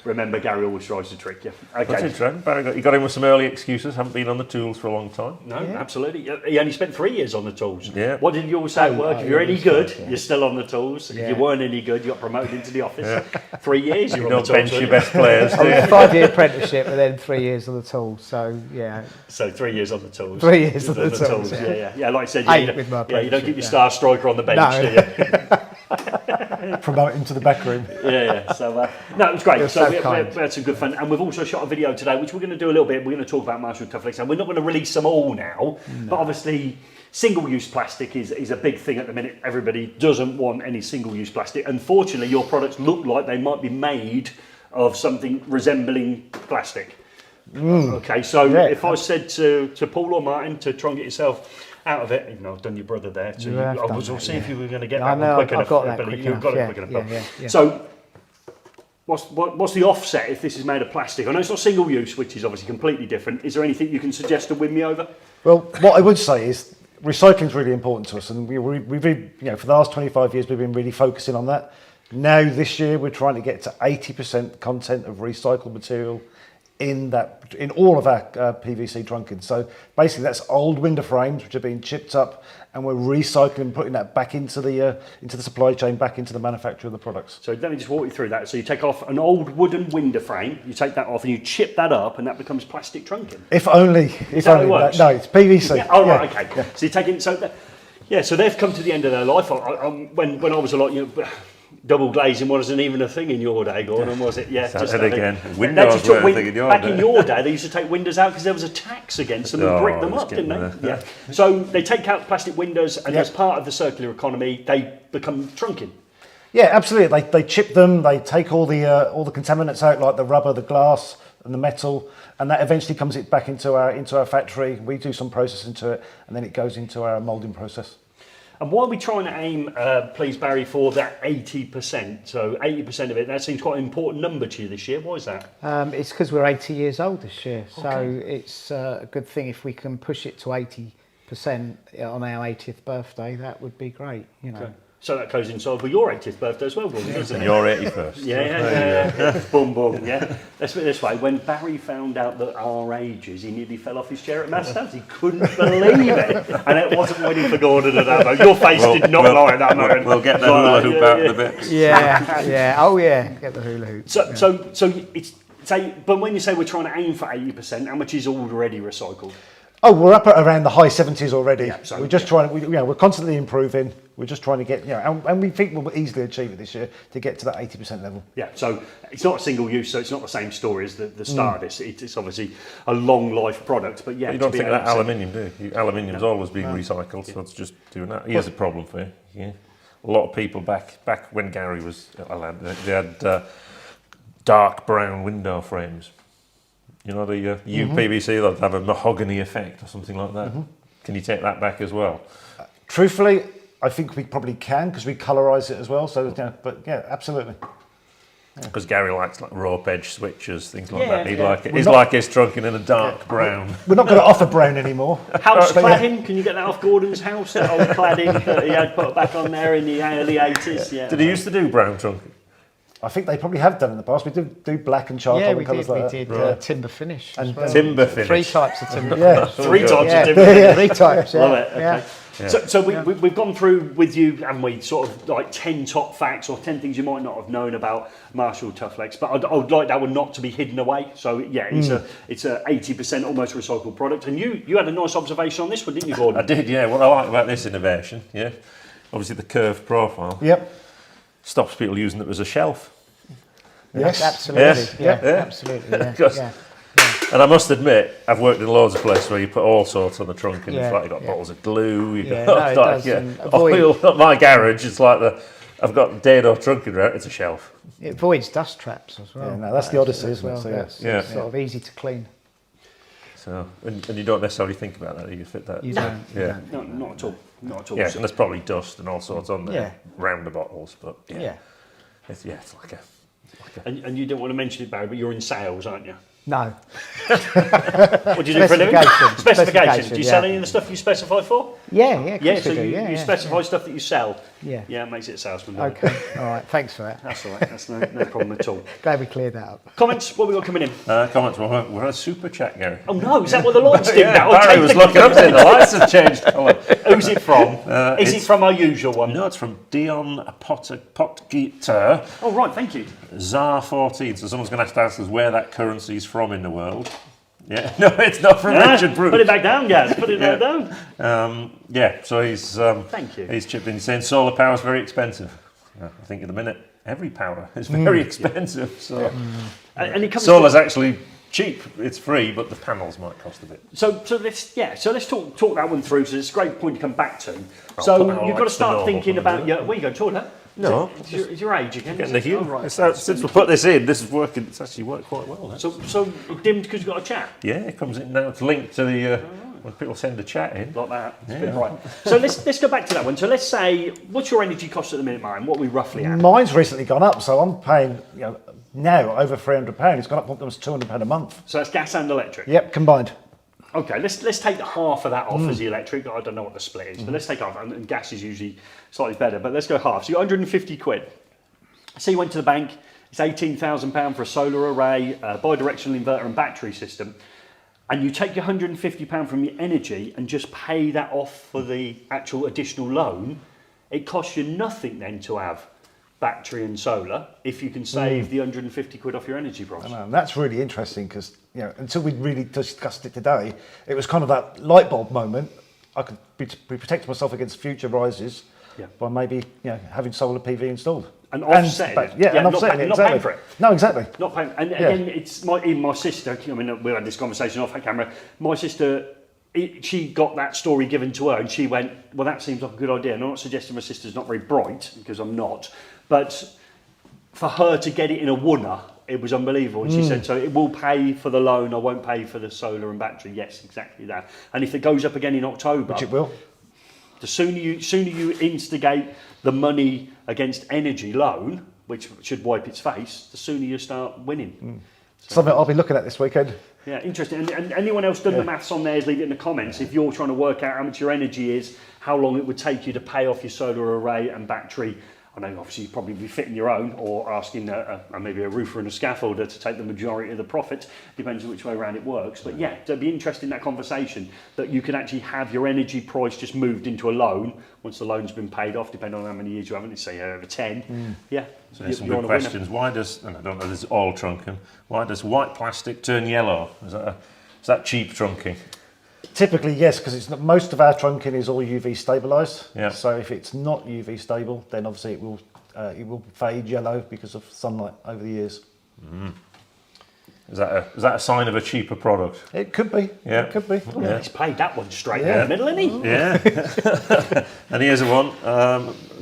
Remember, Gary always tries to trick you. That's Okay. interesting. Barry, you got in with some early excuses. Haven't been on the tools for a long time. No, absolutely. He only spent 3 years on the tools. Yeah. What did you all say at work? If you're any good, you're still on the tools. If Yeah. you weren't any good, you got promoted into the office. 3 years, You you're on the don't bench tools. your best players, do I was you? a 5-year apprenticeship and then 3 years on the tools. So, yeah. So 3 years on the tools. 3 years on the tools, Yeah, like I said, Eight you with my don't keep your apprenticeship, star striker on the bench, No. do you? Promote him to the back room. Yeah. So no, it was great. You're So so we kind. had some good fun, and we've also shot a video today, which we're going to do a little bit. We're going to talk about Marshall Tufflex, and we're not going to release them all now. But obviously, single-use plastic is a big thing at the minute. Everybody doesn't want any single-use plastic. Unfortunately, your products look like they might be made of something resembling plastic. Okay, so if I said to Paul or Martin to try and get yourself out of it. Even though I've done your brother there, so You have I done was that, see if you were going to get I that know, one quick I've enough. got that Billy. quick You've got it enough, quick yeah, enough. yeah. So, what's the offset if this is made of plastic? I know it's not single use, which is obviously completely different. Is there anything you can suggest to win me over? Well, what I would say is recycling is really important to us, and we've been, for the last 25 years we've been really focusing on that. Now this year we're trying to get to 80% content of recycled material in all of our PVC trunking. So basically that's old window frames which are being chipped up, and we're recycling, putting that back into the supply chain, back into the manufacture of the products. So let me just walk you through that. So you take off an old wooden window frame, you take that off and you chip that up, and that becomes plastic trunking. If only, that how it works? No, it's PVC. Yeah. Oh, right, okay. Yeah. So you take it. So they've come to the end of their life. When I was a lot, double glazing wasn't even a thing in your day, Gordon, was it? Yeah. Just again, Windows windows were a thing in your back day. in your day, they used to take windows out because there was a tax against them and brick them up, didn't they? Yeah. So they take out plastic windows, and as part of the circular economy, they become trunking. Yeah, absolutely. They chip them. They take all the contaminants out, like the rubber, the glass, and the metal, and that eventually comes back into our factory. We do some processing to it, and then it goes into our moulding process. And why are we trying to aim, please, Barry, for that 80%? So 80% of it, that seems quite an important number to you this year. Why is that? It's because we're 80 years old this year, so it's a good thing if we can push it to 80% on our 80th birthday. That would be great, Okay. So that goes inside with your 80th birthday as well, Gordon, doesn't And it? you're 81st. Yeah. Boom, boom, yeah. Let's put it this way. When Barry found out that our ages, he nearly fell off his chair at Master's. He couldn't believe it. And it wasn't waiting for Gordon at that moment. Your face did not lie at that moment. We'll get the hula hoop out in a bit. Yeah. Oh yeah, get the hula hoop. So it's say, but when you say we're trying to aim for 80%, how much is already recycled? Oh, we're up at around the high 70s already. Yeah, so, we're just trying to, we're constantly improving. We're just trying to get, and we think we'll easily achieve it this year to get to that 80% level. Yeah, so it's not a single use, so it's not the same story as the start. It's obviously a long life product, but yeah. You don't think that aluminium, do you? Aluminium's always been recycled, so it's just doing that. Here's a problem for you. Yeah. A lot of people back when Gary was a lad, they had dark brown window frames. The UPVC, they'll have a mahogany effect or something like that. Can you take that back as well? Truthfully, I think we probably can because we colorise it as well. So, but yeah, absolutely. Because Gary likes like rope edge switches, things like Yeah, that. yeah. He's like his trunking in a dark brown. We're not going to offer brown anymore. House cladding, can you get that off Gordon's house? That old cladding that he had put back on there in the early 80s. Yeah. Did he used to do brown trunking? I think they probably have done in the past. We do black and charcoal and colours like that. We did timber finish as well. Timber finish. 3 types of timber Yeah. finish. 3 types Yeah. of different. 3 types, yeah. Love it. Okay. Yeah. Yeah. So we've gone through with you, haven't we, sort of like 10 top facts or 10 things you might not have known about Marshall Tufflex, but I would like that one not to be hidden away. So yeah, it's a 80% almost recycled product. And you had a nice observation on this one, didn't you, Gordon? I did, yeah. What I like about this innovation, obviously the curved profile Yep. stops people using it as a shelf. Yes. Absolutely. Yeah. Yeah. Absolutely. Yeah. Because- Yeah. And I must admit, I've worked in loads of places where you put all sorts on the trunk, and it's like you've got bottles of glue, you've Yeah, got no, it does, and avoid- oil. At my garage, it's like I've got dado trunking around, it's a shelf. It avoids dust traps as well. Yeah, no, that's the odyssey, isn't it? Well, So, that's yeah. sort of easy to clean. So, and you don't necessarily think about that, you fit that. You don't. you Yeah. don't. No, not at all. Not at all. Yeah, So- and there's probably dust and all sorts on there Yeah. round the bottles, but Yeah. it's like a. and you didn't want to mention it, Barry, but you're in sales, aren't you? No. What do you do for a living? Specification. Specification. Do you sell yeah. any of the stuff you specify for? Yeah, yeah, of Yeah, course so we do. you Yeah, specify stuff that you sell. Yeah. Yeah, it makes it a salesman. doesn't it? Okay, all right, thanks for that. That's all right. That's no problem at all. Glad we cleared that up. Comments? What we got coming in? Comments, we're on a super chat, Gary. Oh no, is that what the lights did now? Barry was looking up saying the lights have changed colour. Who's it from? Is it it's- from our usual one? No, it's from Dion Potgieter. Oh right, thank you. ZAR 14. So someone's going to have to ask us where that currency is from in the world. Yeah, no, it's not from Richard Bruce. Put it back down, guys. Put it back down. So he's Thank you. He's chipped in. He's saying solar power is very expensive. I think at the minute every power is very expensive. So And it comes. solar's actually cheap. It's free, but the panels might cost a bit. So let's talk that one through. So it's a great point to come back to. put So that on you've got like to the start normal thinking one, about isn't your. Where you going, toilet? No, Is your age again? Getting the hue. Oh, right. Since we put this in, this is working. It's actually worked quite well. Now. So it dimmed because you've got a chat. Yeah, it comes in now. It's linked to the When people send a chat in. Like that. It's a bit bright. So let's go back to that one. So let's say, what's your energy cost at the minute, Marion? What are we roughly at? Mine's recently gone up, so I'm paying now over £300. It's gone up almost £200 a month. So that's gas and electric? Yep, combined. Okay, let's take half of that off as the electric. I don't know what the split is, but let's take half. And gas is usually slightly better, but let's go half. So you're 150 quid. So you went to the bank, it's £18,000 for a solar array, a bi-directional inverter and battery system, and you take your £150 from your energy and just pay that off for the actual additional loan. It costs you nothing then to have battery and solar if you can save the 150 quid off your energy price. I know, and that's really interesting because until we really discussed it today, it was kind of that light bulb moment. I could be protect myself against future rises by maybe having solar PV installed and offsetting it. And offsetting it. Not paying for it. No, exactly. Not paying. And again, it's even my sister. I mean, we had this conversation off camera. My sister. She got that story given to her and she went, well, that seems like a good idea. And I'm not suggesting my sister's not very bright, because I'm not, but for her to get it in a wooner, it was unbelievable. And she said, so it will pay for the loan, I won't pay for the solar and battery. Yes, exactly that. And if it goes up again in October, which it will, the sooner you instigate the money against energy loan, which should wipe its face, the sooner you start winning. Something I'll be looking at this weekend. Yeah, interesting. And anyone else done the maths on theirs, leave it in the comments. If you're trying to work out how much your energy is, how long it would take you to pay off your solar array and battery. I know obviously you'd probably be fitting your own, or asking maybe a roofer and a scaffolder to take the majority of the profit, depends on which way around it works. But yeah, it'd be interesting, that conversation, that you can actually have your energy price just moved into a loan once the loan's been paid off, depending on how many years you haven't, let's say over 10. Yeah. So there's some good questions. Why does, and I don't know, this is all trunking, why does white plastic turn yellow? Is that cheap trunking? Typically, yes, because most of our trunking is all UV stabilised. Yeah. So if it's not UV stable, then obviously it will fade yellow because of sunlight over the years. Is that a sign of a cheaper product? It could be. Yeah. It could be. Yeah. He's played that one straight in the middle, isn't he? Yeah. And here's one.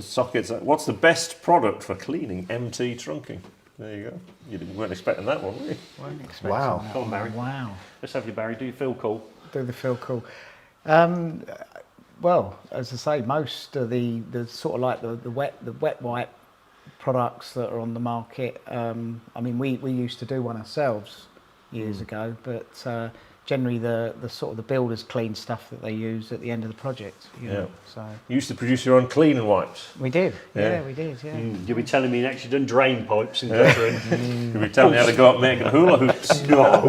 Sockets. What's the best product for cleaning MT trunking? There you go. You weren't expecting that one, were you? Weren't expecting Wow. that Come on, Barry. Wow. Let's have you, Barry. Do you feel cool? Do the feel cool. Well, as I say, most of the sort of like the wet wipe products that are on the market. I mean, we used to do one ourselves years ago, but generally the sort of the builders clean stuff that they use at the end of the project. You know, so you used to produce your own cleaning wipes. we did. Yeah. Yeah, we did. Yeah. You'll be telling me you actually done drain pipes and guttering. You'll be telling me how to go up making hula hoops. No.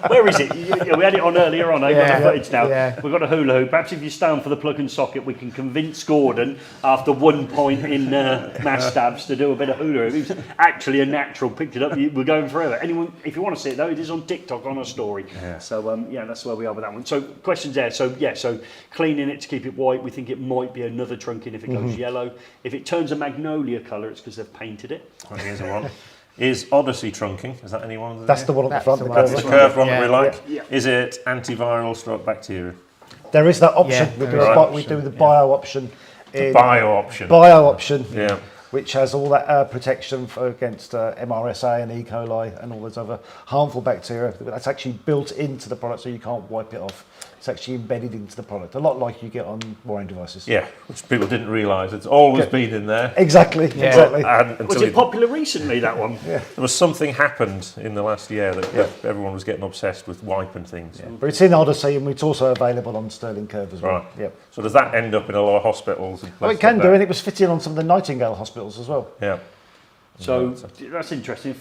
Where is it? We had it on earlier on. I've got Yeah. the footage now. Yeah. We've got a hula hoop. Perhaps if you stand for the plug and socket, we can convince Gordon, after 1 point in mass stabs, to do a bit of hula hoop. It was actually a natural. Picked it up. We're going forever. Anyone, if you want to see it though, it is on TikTok on a story. Yeah. So that's where we are with that one. So questions there. So cleaning it to keep it white. We think it might be another trunking if it goes yellow. If it turns a magnolia colour, it's because they've painted it. Oh, here's a one. Is Odyssey trunking? Is that anyone? That's the one at the That's front. the The one. That's the curved one that we like. Yeah. Is it antiviral stroke bacteria? There is that option. Yeah, we, there do is a that bi- we do the bio option. The bio option. Bio option. Yeah. Which has all that protection against MRSA and E. coli and all those other harmful bacteria. That's actually built into the product, so you can't wipe it off. It's actually embedded into the product, a lot like you get on wiring devices. Yeah, which people didn't realise. It's always been in there. Exactly, Yeah. exactly. And Was until it popular recently, that one? Yeah. there was something happened in the last year that everyone was getting obsessed with wiping things. But it's in Odyssey and it's also available on Sterling Curve as well. Right. Yep. So does that end up in a lot of hospitals? And Well, places it can like do, that? and it was fitted on some of the Nightingale hospitals as well. Yeah. So that's interesting.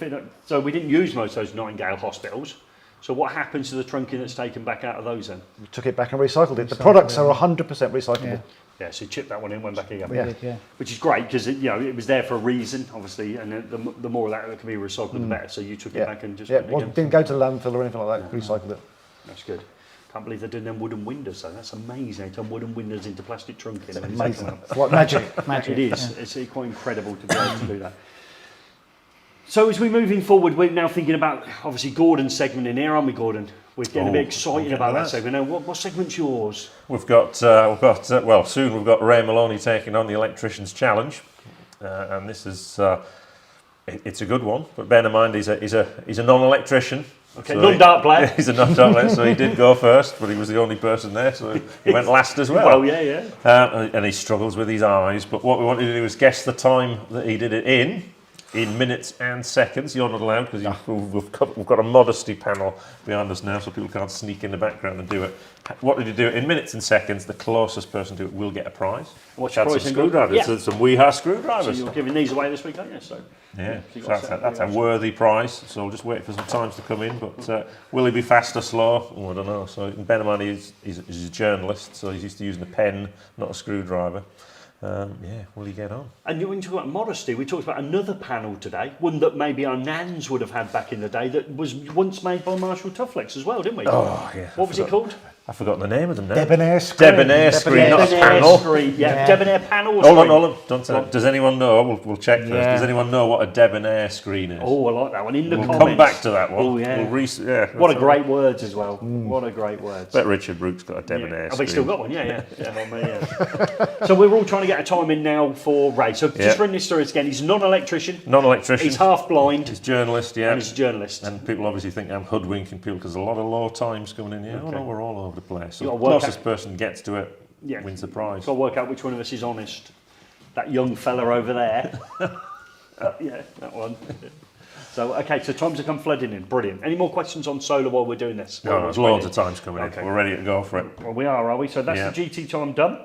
So we didn't use most of those Nightingale hospitals. So what happens to the trunking that's taken back out of those then? We took it back and recycled it. The products are 100% recyclable. Yeah. Yeah, so you chip that one in, went back again. Yeah. Yeah. Which is great because it was there for a reason, obviously, and the more of that can be recycled, the better. So you took it back and just Yeah, went well, again. didn't go to the landfill or anything like that. Recycled it. That's good. Can't believe they're doing them wooden windows though. That's amazing. They turn wooden windows into plastic trunking. Amazing. It's like magic. It is. It's quite incredible to be able to do that. So as we're moving forward, we're now thinking about obviously Gordon's segment in here, aren't we, Gordon? We're getting a bit excited about that segment. Now, what segment's yours? We've got well, soon we've got Ray Molony taking on the Electricians Challenge, and this is it's a good one. But bear in mind, he's a non-electrician, Okay, non-dart player. He's a non-dart player, so he did go first, but he was the only person there, so he went last as well. Oh, yeah. And he struggles with his eyes, but what we wanted to do is guess the time that he did it in minutes and seconds. You're not allowed because we've got a modesty panel behind us now, so people can't sneak in the background and do it. What did you do it in minutes and seconds? The cllosest person to it will get a prize. What's your prize? Some screwdrivers. Yeah. Some WeHa screwdrivers. So you're giving these away this week, aren't you? So yeah, so that's a worthy prize. So we'll just wait for some times to come in. But will he be fast or slow? Oh, I don't know. So Ben Malony is a journalist, so he's used to using a pen, not a screwdriver. Will he get on? And when you talk about modesty, we talked about another panel today, one that maybe our nans would have had back in the day, that was once made by Marshall Tufflex as well, didn't we? Oh, yeah. What was it called? I've forgotten the name of them now. Debonair screen. Debonair screen, not a panel. Screen, yeah. Debonair panel or Hold screen? on. Don't say that. Does anyone know? We'll check first. Yeah. Does anyone know what a debonair screen is? Oh, I like that one. In the We'll comments. come back to that one. Oh, yeah. What What a great words as well. What a great words. Bet Richard Brooks got a debonair Have screen. we still got one? Yeah. On me, yeah. So we're all trying to get a time in now for Ray. So just run this through us again. He's a non-electrician. Non-electrician. He's half blind. He's a journalist, yeah. And he's a journalist. And people obviously think I'm hoodwinking people because there's a lot of low times coming in here. Oh no, we're all over the place. So You the gotta work closest out- person gets to it wins the prize. Got to work out which one of us is honest. That young fella over there. Yeah, that one. So, okay, so times have come flooding in. Brilliant. Any more questions on solar while we're doing this? No, there's loads of times coming in. We're ready to go for it. Well, we are we? So that's the GT time done.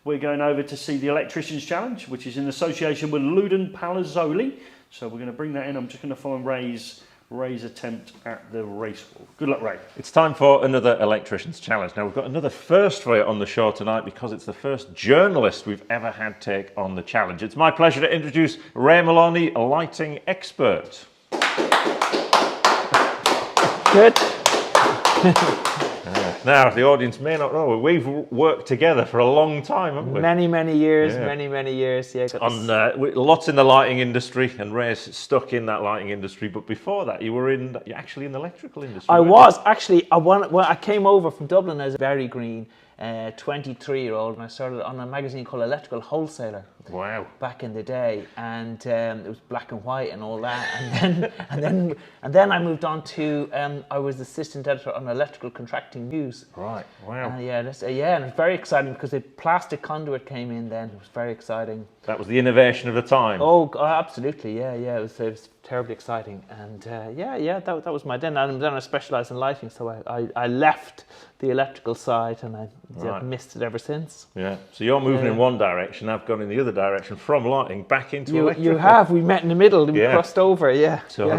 We're going over to see the Electricians Challenge, which is in association with Ludon Palazzoli. So we're going to bring that in. I'm just going to find Ray's attempt at the race wall. Good luck, Ray. It's time for another Electricians Challenge. Now, we've got another first for you on the show tonight because it's the first journalist we've ever had take on the challenge. It's my pleasure to introduce Ray Molony, a lighting expert. Good. Now, the audience may not know, we've worked together for a long time, haven't we? Many years, Yeah. many years. Yeah, got On lots in the lighting industry, and Ray's stuck in that lighting industry. But before that, you're actually in the electrical industry. I weren't was actually. I came over from Dublin as a very green 23-year-old, and I started on a magazine called Electrical Wholesaler. you? Wow. Back in the day, and it was black and white and all that, and then I moved on to I was assistant editor on Electrical Contracting News. Right. Wow. And it was very exciting because the plastic conduit came in then. It was very exciting. That was the innovation of the time. Oh, absolutely, yeah. It was terribly exciting, and that was my then. And then I specialised in lighting, so I left the electrical side, and I've missed it ever since. Yeah. So you're moving in one direction. I've gone in the other direction from lighting back into electrical. You have. We met in the middle. We crossed over. Yeah. So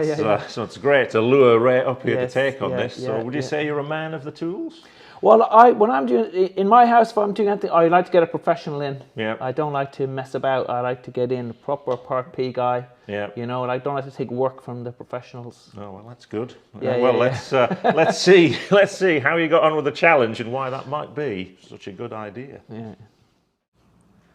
it's great to lure Ray up here to Yes, take on this. yeah, So would you say you're a man of the tools? Well, when I'm doing in my house, if I'm doing anything, I like to get a professional in. Yeah. I don't like to mess about. I like to get in a proper Part P guy. Yeah. You know, and I don't like to take work from the professionals. Oh well, that's good. Yeah, well, yeah, let's see how you got on with the challenge and why that might be such a good idea. Yeah.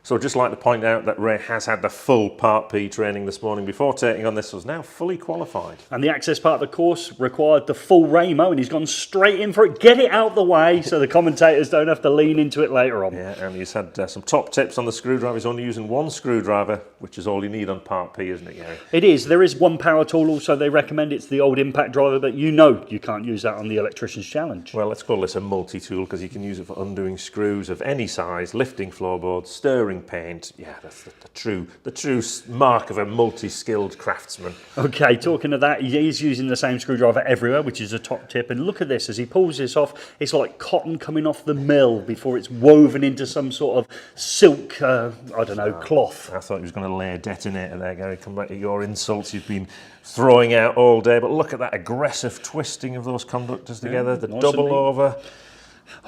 So I'd just like to point out that Ray has had the full Part P training this morning before taking on this, was now fully qualified. And the access part of the course required the full Raymo, and he's gone straight in for it. Get it out the way so the commentators don't have to lean into it later on. Yeah, and he's had some top tips on the screwdriver. He's only using one screwdriver, which is all you need on Part P, isn't it, Gary? It is. There is one power tool also they recommend. It's the old impact driver, but you can't use that on the Electrician's Challenge. Well, let's call this a multi-tool because you can use it for undoing screws of any size, lifting floorboards, stirring paint. Yeah, that's the true mark of a multi-skilled craftsman. Okay, talking of that, he is using the same screwdriver everywhere, which is a top tip. And look at this, as he pulls this off, it's like cotton coming off the mill before it's woven into some sort of silk, cloth. I thought he was going to lay a detonator there, Gary. Come back to your insults you've been throwing out all day. But look at that aggressive twisting of those conductors together, the nice double and neat. over.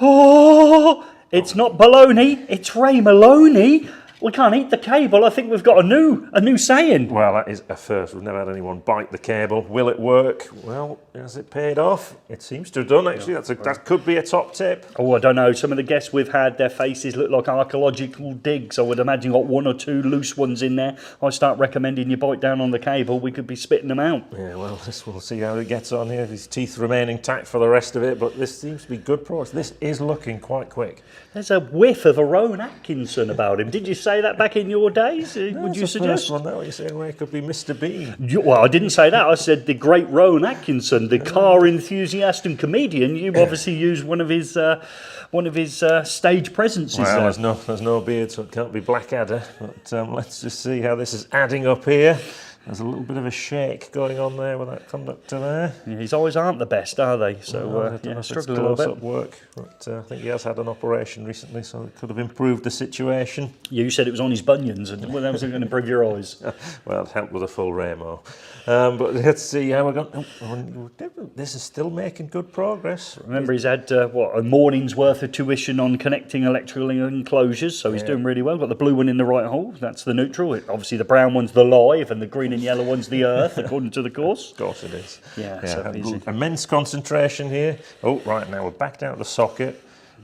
Oh, it's not baloney, it's Ray Molony. We can't eat the cable. I think we've got a new saying. Well, that is a first. We've never had anyone bite the cable. Will it work? Well, has it paid off? It seems to have done, actually. That could be a top tip. Oh, I don't know. Some of the guests we've had, their faces look like archaeological digs. I would imagine got one or two loose ones in there. I start recommending you bite down on the cable. We could be spitting them out. Yeah, well, we'll see how it gets on here. His teeth remain intact for the rest of it, but this seems to be good progress. This is looking quite quick. There's a whiff of a Rowan Atkinson about him. Did you say say that back in your days? Would you suggest? First one, that what you're saying, Ray, could be Mr. Bean. Well, I didn't say that. I said the great Rowan Atkinson, the car enthusiast and comedian. You obviously used one of his stage presences. Well, there's no beard, so it can't be Blackadder. But let's just see how this is adding up here. There's a little bit of a shake going on there with that conductor there. Yeah, his eyes aren't the best, are they? So struggle a little bit. Work, but I think he has had an operation recently, so it could have improved the situation. You said it was on his bunions, and well, that was going to improve your eyes. Well, it helped with a full Raymo. But let's see how we're going. This is still making good progress. Remember, he's had a morning's worth of tuition on connecting electrical enclosures, so he's doing really well. Got the blue one in the right hole. That's the neutral. Obviously, the brown one's the live, and the green and yellow one's the earth, according to the course. Of course it is. Yeah. So easy. Immense concentration here. Oh, right, now we're back down to the socket.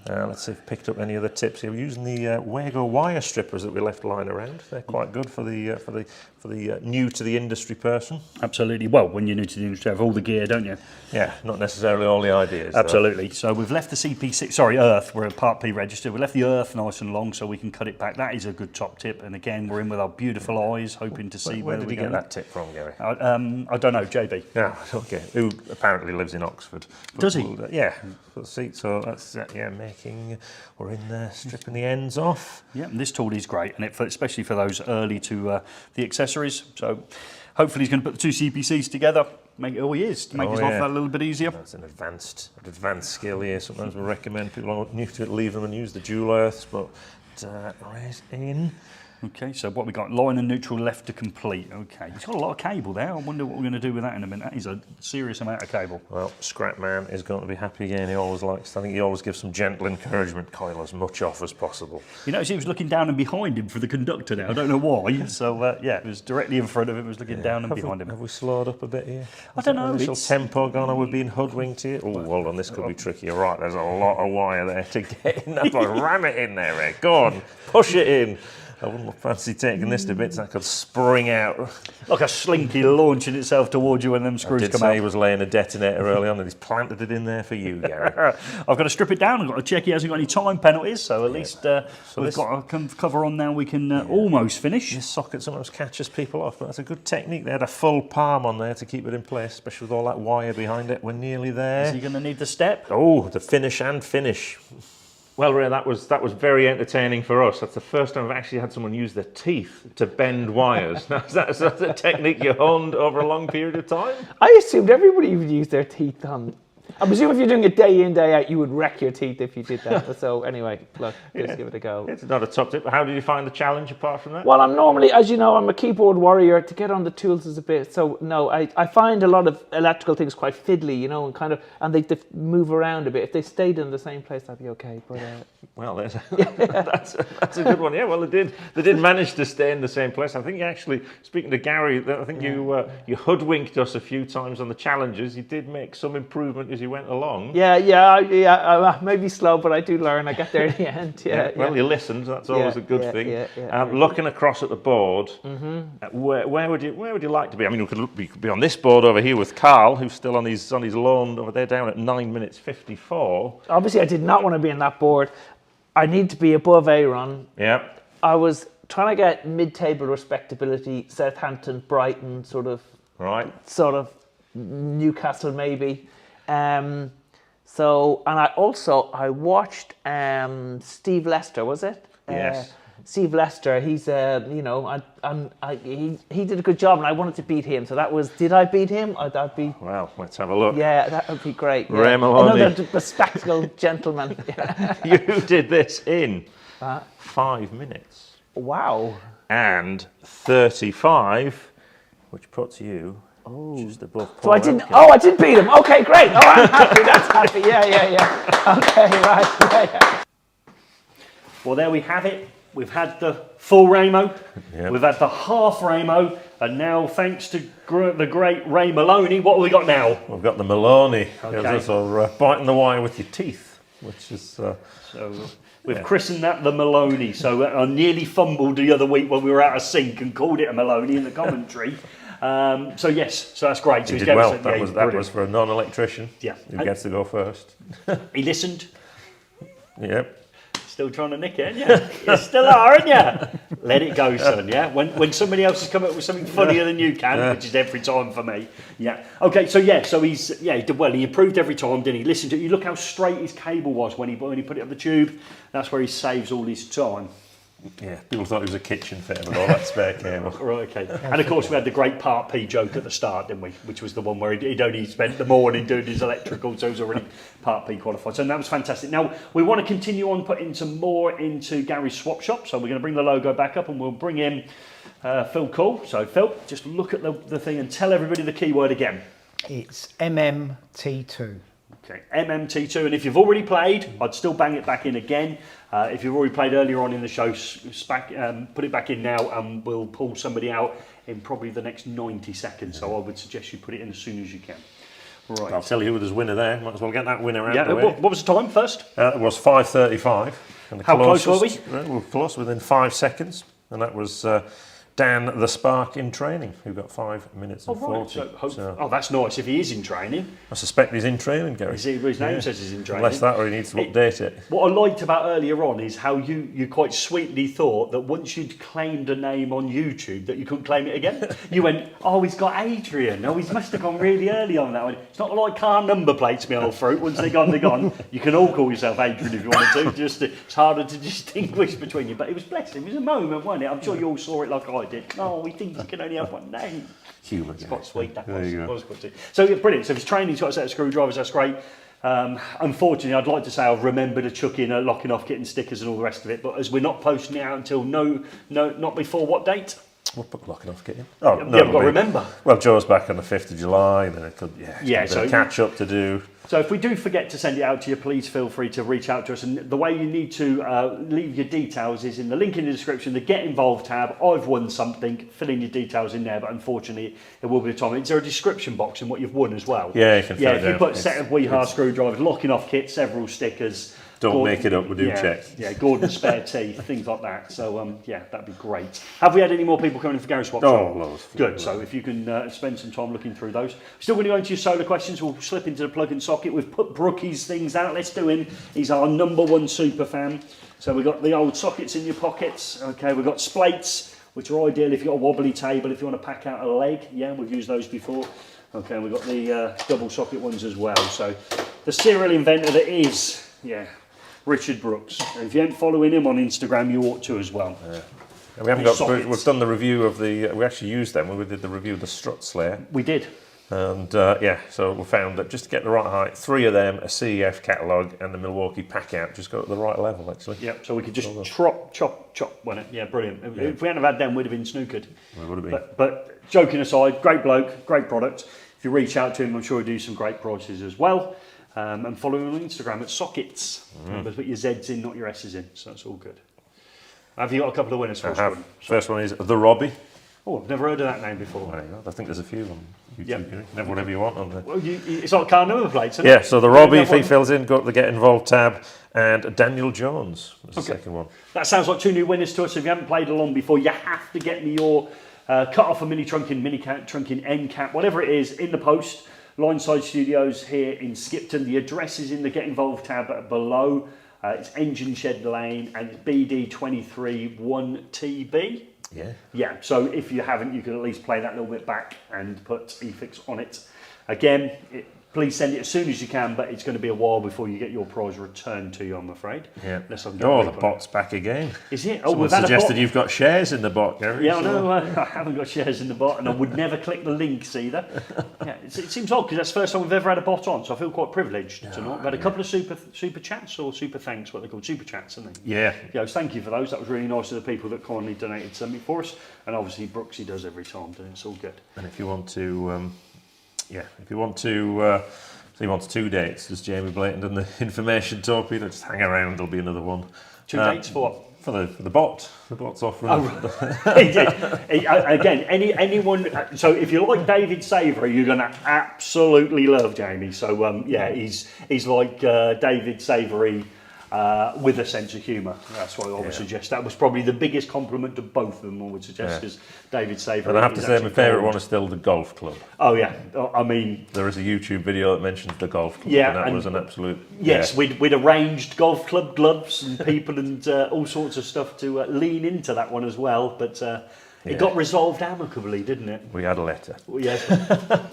Let's see if we've picked up any other tips here. We're using the Wago wire strippers that we left lying around. They're quite good for the new to the industry person. Absolutely. Well, when you're new to the industry, you have all the gear, don't you? Yeah, not necessarily all the ideas. Absolutely. Though. So we've left the earth. We're at Part P registered. We left the earth nice and long so we can cut it back. That is a good top tip. And again, we're in with our beautiful eyes, hoping to see where did he get that tip from, Gary? I don't know, JB. Yeah, okay. Who apparently lives in Oxford. Does he? Yeah. See, so that's we're in there stripping the ends off. Yeah, and this tool is great, and especially for those early to the accessories. So hopefully he's going to put the two CPCs together. Make it his life a little bit easier. That's an advanced skill here. Sometimes we recommend people who are new to it leave them and use the dual earths, but raise in. Okay, so what we got? Line and neutral left to complete. Okay, he's got a lot of cable there. I wonder what we're going to do with that in a minute. That is a serious amount of cable. Well, Scrapman is going to be happy again. He always likes. I think he always gives some gentle encouragement. Coil as much off as possible. You notice he was looking down and behind him for the conductor now. I don't know why. So it was directly in front of him. It was looking down and behind him. Have we slowed up a bit here? I don't know. Initial tempo gone. Are we being hoodwinked here? Oh, hold on. This could be tricky. Right, there's a lot of wire there to get in. That's like ram it in there, Ray. Go on, push it in. I wouldn't fancy taking this to bits. That could spring out. Like a slinky launching itself towards you when them screws come out. I did say he was laying a detonator early on and he's planted it in there for you, Gary. I've got to strip it down. I've got to check he hasn't got any time penalties, so at least we've got a cover on now. We can almost finish. This socket sometimes catches people off, but that's a good technique. They had a full palm on there to keep it in place, especially with all that wire behind it. We're nearly there. Is he going to need the step? Oh, the finish and finish. Well, Ray, that was very entertaining for us. That's the first time I've actually had someone use their teeth to bend wires. That's a technique you honed over a long period of time? I assumed everybody would use their teeth on. I presume if you're doing it day in, day out, you would wreck your teeth if you did that. So anyway, look, just give it a go. It's not a top tip. How did you find the challenge apart from that? Well, I'm normally, as you know, I'm a keyboard warrior. To get on the tools is a bit, so no, I find a lot of electrical things quite fiddly, you know, and they move around a bit. If they stayed in the same place, I'd be okay. But well, that's a good one. Yeah, well, they did manage to stay in the same place. I think you actually, speaking to Gary, I think you hoodwinked us a few times on the challenges. You did make some improvement as you went along. Yeah. Maybe slow, but I do learn. I get there in the end. Well, you listened. That's always a good thing. Looking across at the board, where would you like to be? I mean, we could be on this board over here with Carl, who's still on his lawn over there, down at 9 minutes 54. Obviously, I did not want to be on that board. I need to be above Aaron. Yeah. I was trying to get mid-table respectability, Southampton, Brighton, sort of Newcastle maybe. And I watched Steve Lester, was it? Yes. Steve Lester, he's he did a good job, and I wanted to beat him. So that was, did I beat him? That'd be. Well, let's have a look. Yeah, that would be great. Yeah. Ray Molony. Another bespectacled gentleman. You did this in 5 minutes. Wow. And 35, which puts you just above Paul. So I did beat him. Okay, great. Oh, I'm happy. That's happy. Yeah. Okay, right. Yeah. Well, there we have it. We've had the full Raymo, Yep. We've had the half Raymo, and now, thanks to the great Ray Molony, what have we got now? We've got the Malony. Okay. So biting the wire with your teeth, which is... So we've christened that the Malony. So I nearly fumbled the other week when we were out of sync and called it a Malony in the commentary. So that's great. So he did well. That was for a non-electrician. Yeah. Who gets to go first. He listened. Yep. Still trying to nick it, aren't you? You still are, aren't you? Let it go, son, yeah? When somebody else has come up with something funnier than you can, which is every time for me. Yeah. Okay, so he's, he did well. He improved every time, didn't he? Listen to it. You look how straight his cable was when he put it up the tube. That's where he saves all his time. Yeah, people thought it was a kitchen fit with all that spare cable. Right, okay. And of course we had the great Part P joke at the start, didn't we? Which was the one where he'd only spent the morning doing his electrical, so he was already Part P qualified. So that was fantastic. Now, we want to continue on putting some more into Gary's swap shop. So we're going to bring the logo back up and we'll bring in Phil Cole. So Phil, just look at the thing and tell everybody the keyword again. It's MMT2. Okay, MMT2, and if you've already played, I'd still bang it back in again. If you've already played earlier on in the show, put it back in now and we'll pull somebody out in probably the next 90 seconds. So I would suggest you put it in as soon as you can. Right. I'll tell you who there's winner there. Might as well get that winner out Yeah, of the way. what was the time first? It was 5:35. And the How close were we? We were close, within 5 seconds. And that was Dan the Spark in training, who got 5 minutes and 40. Oh, that's nice. If he is in training, I suspect he's in training, Gary. his name says he's in training. Unless that, or he needs to update it. What I liked about earlier on is how you quite sweetly thought that once you'd claimed a name on YouTube that you couldn't claim it again. You went, oh, he's got Adrian. Oh, he must have gone really early on that one. It's not like car number plates, me old fruit. Once they're gone, they're gone. You can all call yourself Adrian if you wanted to. Just it's harder to distinguish between you. But it was blessed. It was a moment, wasn't it? I'm sure you all saw it like I did. Oh, we think you can only have one name. Humour. It's quite sweet, that There you go. was quite sweet. So yeah, brilliant. So if he's trained, he's got a set of screwdrivers, that's great. Unfortunately, I'd like to say I've remembered to chuck in a locking off kit and stickers and all the rest of it, but as we're not posting it out until not before what date? We'll put locking off kit in. Oh, Yeah, we've got to remember. Well, Joe's back on the 5th of July, and then it could, so catch up to do. So if we do forget to send it out to you, please feel free to reach out to us. And the way you need to leave your details is in the link in the description, the Get Involved tab. I've won something, fill in your details in there, but unfortunately it will be the time. Is there a description box in what you've won as well? Yeah, you can fill it if you out. put set of Weehar screwdrivers, locking off kit, several stickers. Don't make it up, we do check. Yeah, Gordon's spare teeth, things like that. So that'd be great. Have we had any more people coming in for Gary Swap? Oh, loads. Good. So if you can spend some time looking through those. Still going to go into your solar questions. We'll slip into the plug and socket. We've put Brookie's things out. Let's do him. He's our #1 super fan. So we've got the old sockets in your pockets. Okay, we've got splates, which are ideal if you've got a wobbly table, if you want to pack out a leg. Yeah, we've used those before. Okay, and we've got the double socket ones as well. So the serial inventor that is, Richard Brooks. And if you ain't following him on Instagram, you ought to as well. Yeah. We haven't we've done the review of the, we actually used them when we did the review of the strut slayer. We did. And so we found that just to get the right height, 3 of them, a CEF catalogue and the Milwaukee pack out, just got at the right level actually. Yeah, so we could just chop, wasn't it? Yeah, brilliant. If we hadn't have had them, we'd have been snookered. We would have been. But joking aside, great bloke, great product. If you reach out to him, I'm sure he'll do some great prices as well. And follow him on Instagram at Sockets. Remember to put your Z's in, not your S's in, so that's all good. Have you got a couple of winners for us? First one is The Robbie. Oh, I've never heard of that name before. I think there's a few on YouTube. Yep. You can have whatever you want on there. Well, it's like car number plates, isn't it? Yeah, so The Robbie, if he fills in, got the Get Involved tab, and Daniel Jones was the second one. That sounds like 2 new winners to us. If you haven't played along before, you have to get me your cut off a mini trunking end cap, whatever it is, in the post. Lineside Studios here in Skipton. The address is in the Get Involved tab below. It's Engine Shed Lane and it's BD23 1TB. Yeah, so if you haven't, you can at least play that little bit back and put eFIXX on it. Again, please send it as soon as you can, but it's going to be a while before you get your prize returned to you, I'm afraid. Yeah. The bot's back again. Is it? Someone suggested you've got shares in the bot, Gary. Yeah, I know. I haven't got shares in the bot, and I would never click the links either. Yeah, it seems odd because that's the first time we've ever had a bot on, so I feel quite privileged tonight. We've had a couple of super chats or super thanks, what they're called, super chats, aren't they? Yeah. Thank you for those. That was really nice of the people that kindly donated something for us, and obviously Brooksy does every time, doesn't it? It's all good. And if you want to, so he wants 2 dates. Does Jamie Blayton and the information torpedo? Just hang around. There'll be another one. 2 dates for what? For the bot. The bot's offering. Again, anyone. So if you like David Savory, you're going to absolutely love Jamie. So he's like David Savory. with a sense of humour. That's what I would suggest. That was probably the biggest compliment to both of them, I would suggest, because David Saver. And I have to say, my favourite one is still the golf club. Oh yeah, I mean, there is a YouTube video that mentions the golf club, yeah, and that was an absolute. Yes, we'd arranged golf club gloves and people and all sorts of stuff to lean into that one as well, but. It got resolved amicably, didn't it? We had a letter. Well, yes.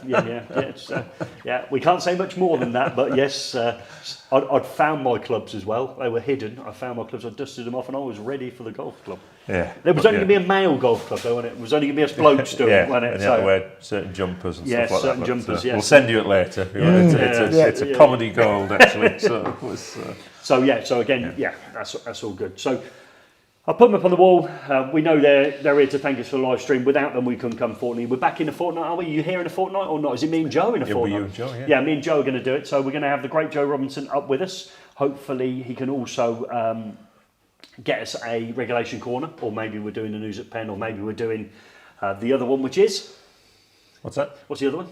Yeah. We can't say much more than that, but yes, I'd found my clubs as well. They were hidden. I found my clubs. I dusted them off, and I was ready for the golf club. Yeah. There was only going to be a male golf club, though, wasn't it? It was only going to be us blokes doing it, wasn't it? And you had to wear certain jumpers and stuff like certain that. jumpers. We'll send you it later. It's a comedy gold, actually. So again, that's all good. So. I'll put them up on the wall. We know they're here to thank us for the live stream. Without them, we couldn't come fortnightly. We're back in a fortnight, are we? Are you here in a fortnight or not? Is it me and Joe in a fortnight? You and Joe, yeah, me and Joe are going to do it. So we're going to have the great Joe Robinson up with us. Hopefully, he can also get us a regulation corner, or maybe we're doing the news at Penn, or maybe we're doing the other one, which is... What's that? What's the other one?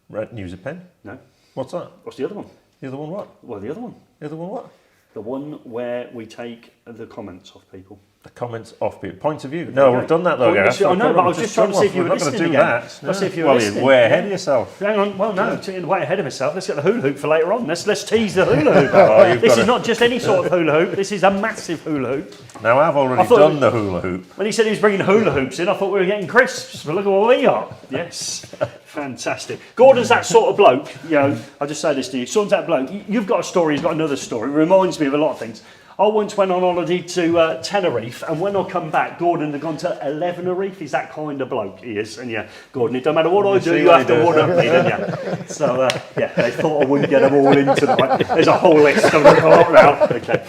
Red News at Penn? No. What's that? What's the other one? The other one what? Well, the other one. The other one what? The one where we take the comments off people. The comments off people. Points of view. No, we've done that though, guys. I know, but I was just trying to see if you were listening again. Let's see if you were well, listening. you're way ahead of yourself. Hang on. Well, no, way ahead of myself. Let's get the hula hoop for later on. Let's tease the hula hoop. This is not just any sort of hula hoop. This is a massive hula hoop. Now, I've already done the hula hoop. When he said he was bringing hula hoops in, I thought we were getting crisps. But look at what we got. Yes. Fantastic. Gordon's that sort of bloke. You know, I'll just say this to you. Gordon's that bloke. You've got a story. He's got another story. It reminds me of a lot of things. I once went on holiday to Tenerife, and when I come back, Gordon had gone to 11erife. He's that kind of bloke, he is. And yeah, Gordon, it don't matter what I do, you have to one-up me, don't you? So, they thought I wouldn't get them all in tonight. There's a whole list of them now. Okay.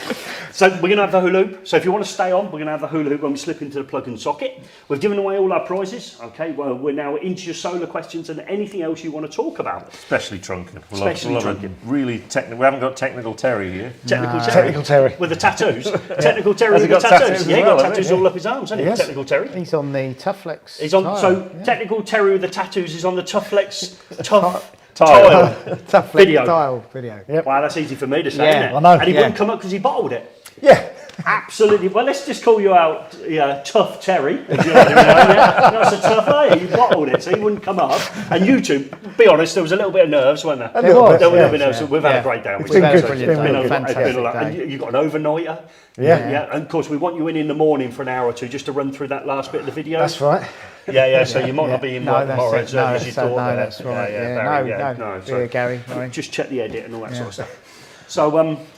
So we're going to have the hula hoop. So if you want to stay on, we're going to have the hula hoop when we slip into the plug and socket. We've given away all our prizes. Okay, well, we're now into your solar questions and anything else you want to talk about. Especially trunking. Especially trunking. Really technical. We haven't got technical Terry here. Technical Terry. With the tattoos. Technical Terry with the tattoos. Yeah, he got tattoos all up his arms, hasn't he? Technical Terry. He's on the Tufflex. He's on. Technical Terry with the tattoos is on the Tufflex tile video. Yep. Wow, that's easy for me to say, isn't it? I know. And he wouldn't come up because he bottled it. Yeah. Absolutely. Well, let's just call you out, Tough Terry. If you know what I mean. That's a tough eye. You bottled it, so he wouldn't come up. And you two, be honest, there was a little bit of nerves, wasn't there? There was a little bit of nerves. We've had a great day. It's been good. It's been fantastic. And you've got an overnighter. Yeah. And of course, we want you in the morning for an hour or two just to run through that last bit of the video. That's right. Yeah. So you might not be in work tomorrow as you thought. No, that's right. No, Gary. Just check the edit and all that sort of stuff. So,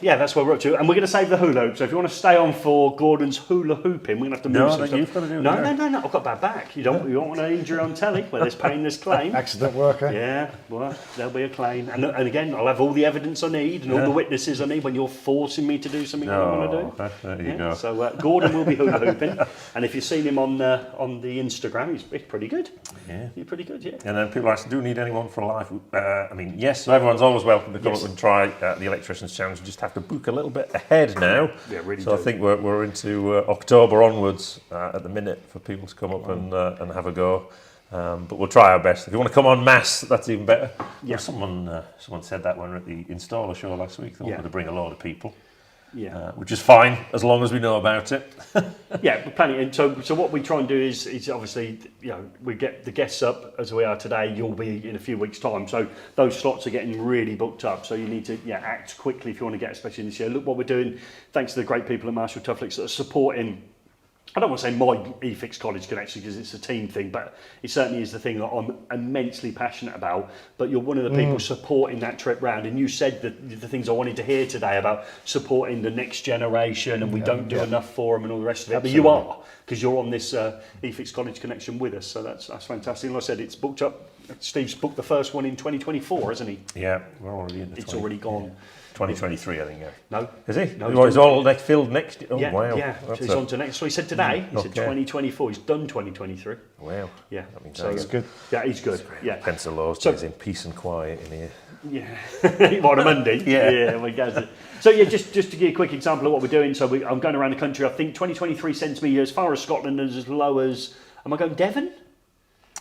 that's where we're up to. And we're going to save the hula hoop. So if you want to stay on for Gordon's hula hooping, we're going to have to move some stuff. You've got to do it. No. I've got a bad back. You don't want to injure on telly where there's pain, there's claim. Accident worker. Yeah, well, there'll be a claim. And again, I'll have all the evidence I need and all the witnesses I need when you're forcing me to do something I don't want to do. There you go. So Gordon will be hula hooping. And if you've seen him on the Instagram, he's pretty good. Yeah. He's pretty good, yeah. And then people ask, do you need anyone for a live? Yes, so everyone's always welcome to come up and try the Electricians Challenge. You just have to book a little bit ahead now. Yeah, really. So I think we're into October onwards at the minute for people to come up and have a go. But we'll try our best. If you want to come en masse, that's even better. Yeah. Well, someone said that when we were at the installer show last week. They wanted to bring a lot of people. Yeah, which is fine as long as we know about it. Yeah, plenty. And so what we try and do is obviously, we get the guests up as we are today. You'll be in a few weeks' time, so those slots are getting really booked up. So you need to act quickly if you want to get, especially this year. Look what we're doing. Thanks to the great people at Marshall Tufflex that are supporting. I don't want to say my eFIXX college connection because it's a team thing, but it certainly is the thing that I'm immensely passionate about. But you're one of the people supporting that trip round, and you said the things I wanted to hear today about supporting the next generation, and we don't do enough for them and all the rest of it. Absolutely. But you are, because you're on this eFIXX college connection with us, so that's fantastic. And like I said, it's booked up. Steve's booked the first one in 2024, hasn't he? Yeah, we're already in. It's already gone. Yeah. 2023, I think. Yeah. No. Is he? No. He's all filled next year. Oh, wow. Yeah. So he's on to next. So he said today. He said 2024. He's done 2023. Wow. Yeah. That means that's good. Yeah, he's good. Yeah. Pencil laws stays in peace and quiet in here. Yeah. What, a Monday? Yeah. We guys. So just to give you a quick example of what we're doing. So I'm going around the country. I think 2023 sends me as far as Scotland and as low as. Am I going Devon?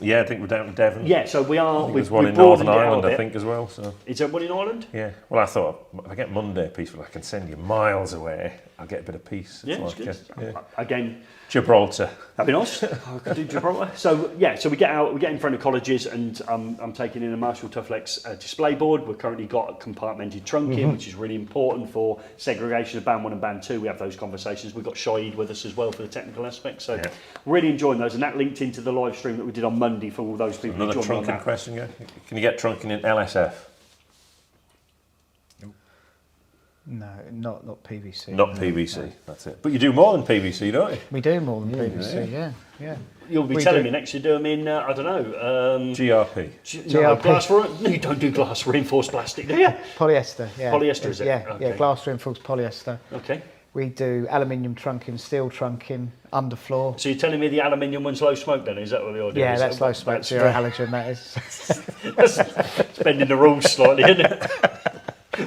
Yeah, I think we're down to Devon. Yeah, so we are. There's We've one in broadened Northern it out Ireland, a I bit. think, as well. So Is there one in Ireland? yeah. Well, I thought if I get Monday peaceful, I can send you miles away. I'll get a bit of peace. Yeah, it's It's good. yeah. Again, Gibraltar. that'd be nice. I could do Gibraltar. So yeah, so we get out, we get in front of colleges, and I'm taking in a Marshall Tufflex display board. We've currently got a compartmented trunking, which is really important for segregation of band 1 and band 2. We have those conversations. We've got Shahid with us as well for the technical aspects. So really enjoying those, and that linked into the live stream that we did on Monday for all those people Another who joined me on trunking that. question, yeah? Can you get trunking in LSF? No, not PVC. Not PVC, that's it. But you do more than PVC, don't you? We do more than PVC. Yeah. You'll be We telling do. me next you do them in, I don't know. GRP. No, GRP. no, you don't do glass reinforced plastic, do you? Polyester. Yeah. Polyester, is it? Yeah. Okay. Yeah. Glass reinforced polyester. Okay. We do aluminium trunking, steel trunking, underfloor. So you're telling me the aluminium one's low smoke then? Is that what the idea Yeah, is? that's low smoke, zero halogen. That is. It's bending the rules slightly, isn't it?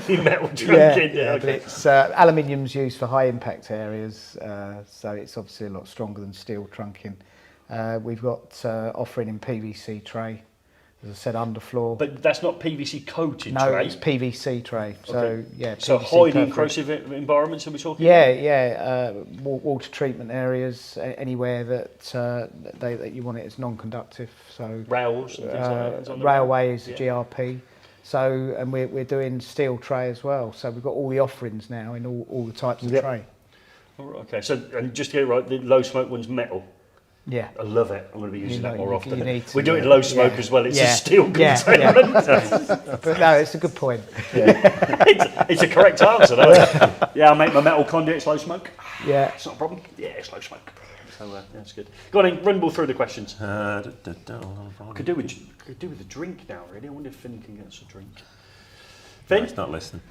The metal trunking. Yeah, but okay. it's aluminium's used for high impact areas, so it's obviously a lot stronger than steel trunking. We've got offering in PVC tray, as I said, underfloor. But that's not PVC coated no, tray. it's PVC tray. So Okay. yeah. So PVC highly perforated. corrosive environments are we talking? Yeah. Water treatment areas, anywhere that you want it as non-conductive. So Rails and things like that. It's on the railway is Yeah. GRP. So and we're doing steel tray as well. So we've got all the offerings now in all the types of tray. All right, okay, so and just to get it right, the low smoke one's metal. Yeah. I love it. I'm going to be using that more you often. need to, We do it in yeah. low smoke Yeah. as well. It's Yeah. a steel Yeah. containment. But no, it's a good point. It's a correct answer, though. Yeah, I make my metal conduits low smoke. Yeah. It's not a problem. Yeah, it's low smoke. So that's good. Go on, then, rumble through the questions. Could do with a drink now, really. I wonder if Finn can get us a drink. Finn, He's not listening.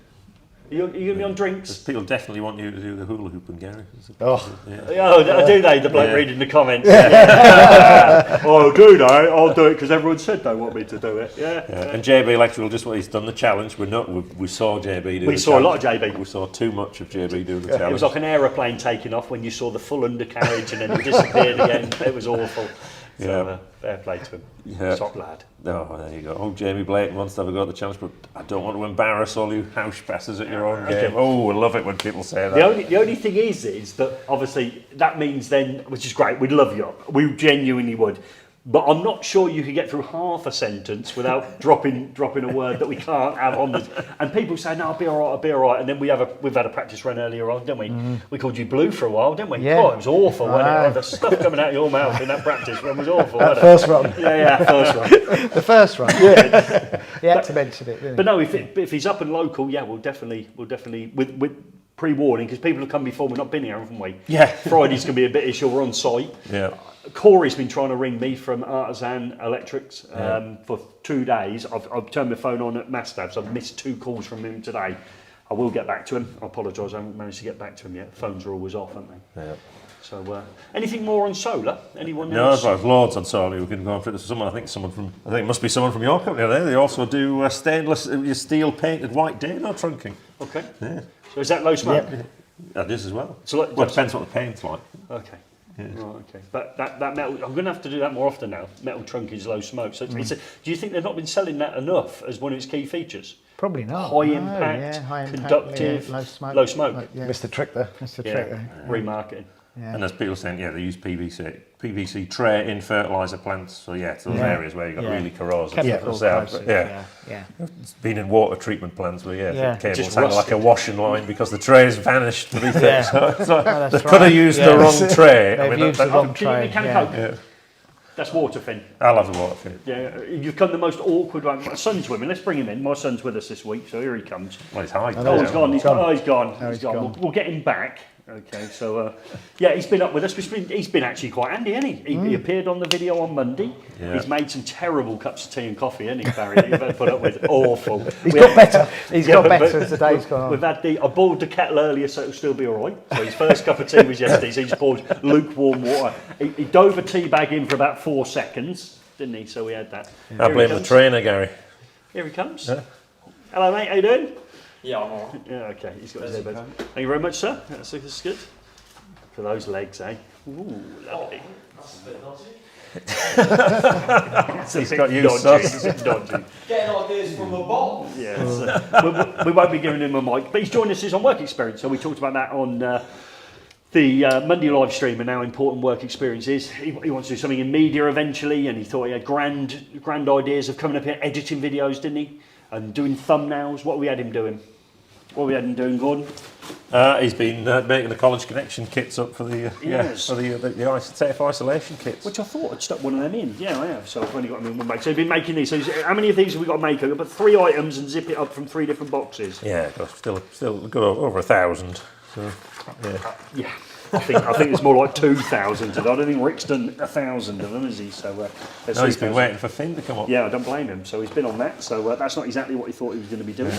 are you going to be on drinks? People definitely want you to do the hula hoop and Gary. Oh, Oh, do they? The bloke Yeah. reading the comments. Oh, do they? I'll do it because everyone said they want me to do it. Yeah. And JB Electrical, just what he's done the challenge. We saw JB do We the saw a lot challenge. of JB. We saw too much of JB doing the It challenge. was like an aeroplane taking off when you saw the full undercarriage and then it disappeared again. It was awful. So, Yeah. Fair play to him. Yeah. Top lad. Oh, there you go. Oh, Jamie Blake wants to have a go at the challenge, but I don't want to embarrass all you house passes at your own Okay. game. Oh, I love it when people say that. The only thing is that obviously that means then, which is great, we'd love you. We genuinely would. But I'm not sure you could get through half a sentence without dropping a word that we can't have on this. And people say, "No, I'll be all right." And then we've had a practice run earlier on, didn't we? We called you blue for a while, didn't we? Yeah. Oh, it was awful. Wasn't it? I know. Oh, the stuff coming out of your mouth in that practice run was awful. that Wasn't first run. it? Yeah, first run. The first one. Yeah. He had to mention it, didn't But no, if he's up and local, yeah, we'll definitely with pre-warning because people have come before. We've not been here, haven't we? Yeah. Friday's gonna be a bit issue. We're on site. Yeah. Corey's been trying to ring me from Artisan Electrics for 2 days. I've turned my phone on at Mastav, so I've missed 2 calls from him today. I will get back to him. I apologise, I haven't managed to get back to him yet. Phones are always off, aren't they? Yeah. So, anything more on solar? Anyone No, else? there's loads on Sony. We can go on for this. I think it must be someone from your company there. They also do stainless steel painted white Dano trunking. Okay. Yeah. So is that low smoke? That is as well. So like- Well, it depends what the paint's like. Okay. Right, okay. But that metal, I'm going to have to do that more often now. Metal trunk is low smoke. So do you think they've not been selling that enough as one of its key features? Probably not. High No, impact, yeah, high impact, conductive, yeah, low smoke. low smoke. Yeah. Missed the trick there. That's the Yeah, trick there. remarketing. Yeah. And there's people saying, they use PVC tray in fertiliser plants. So it's those areas where you've got really corrosive. Chemical sound. process, Yeah. It's been in water treatment plants where Yeah. the cables Just hang like a rusted. washing line because the tray's vanished. To be fair. Yeah. So it's like, that's they could have right. used Yeah. the wrong tray. They've used the wrong Can you tray. make can Yeah. of Coke? That's water, Finn. I'll have the water for you. Yeah, you've come the most awkward one. My son's with me. Let's bring him in. My son's with us this week, so here he comes. Well, it's high. Oh, he's gone. He's gone. He's gone. No, He's he's gone. gone. We'll get him back. Okay, so yeah, he's been up with us. He's been actually quite handy, hasn't he? He appeared on the video on Monday. Yeah. He's made some terrible cups of tea and coffee, hasn't he, Barry? That you've had to put up with. Awful. He's got better. He's got better as the day's gone on. We've had I boiled the kettle earlier, so it'll still be all right. So his first cup of tea was yesterday. So he just poured lukewarm water. He dove a tea bag in for about 4 seconds, didn't he? So we had that. I blame the trainer, Gary. Here he comes. Hello, mate. How you doing? Yeah, I'm all right. Yeah, okay. He's got his earbuds. Thank you very much, sir. That's good. For those legs, eh? Ooh, lovely. That's a bit naughty. He's got you dodgy. sus. It's dodgy. Getting ideas from a bot. Yeah, we won't be giving him a mic, but he's joined us on work experience. So we talked about that on the Monday live stream and how important work experience is. He wants to do something in media eventually, and he thought he had grand ideas of coming up here editing videos, didn't he? And doing thumbnails. What we had him doing? What we had him doing, Gordon? He's been making the college connection kits up for the safe isolation kits. Which I thought I'd stuck one of them in. Yeah, I have. So I've only got them in one bag. So he's been making these. So how many of these have we got to make? I've got to put 3 items and zip it up from 3 different boxes. Yeah, still got over 1,000. So, Yeah. I think it's more like 2,000 today. I don't think Rick's done 1,000 of them, has he? So he's been waiting for Finn to come up. Yeah, I don't blame him. So he's been on that. So that's not exactly what he thought he was going to be doing.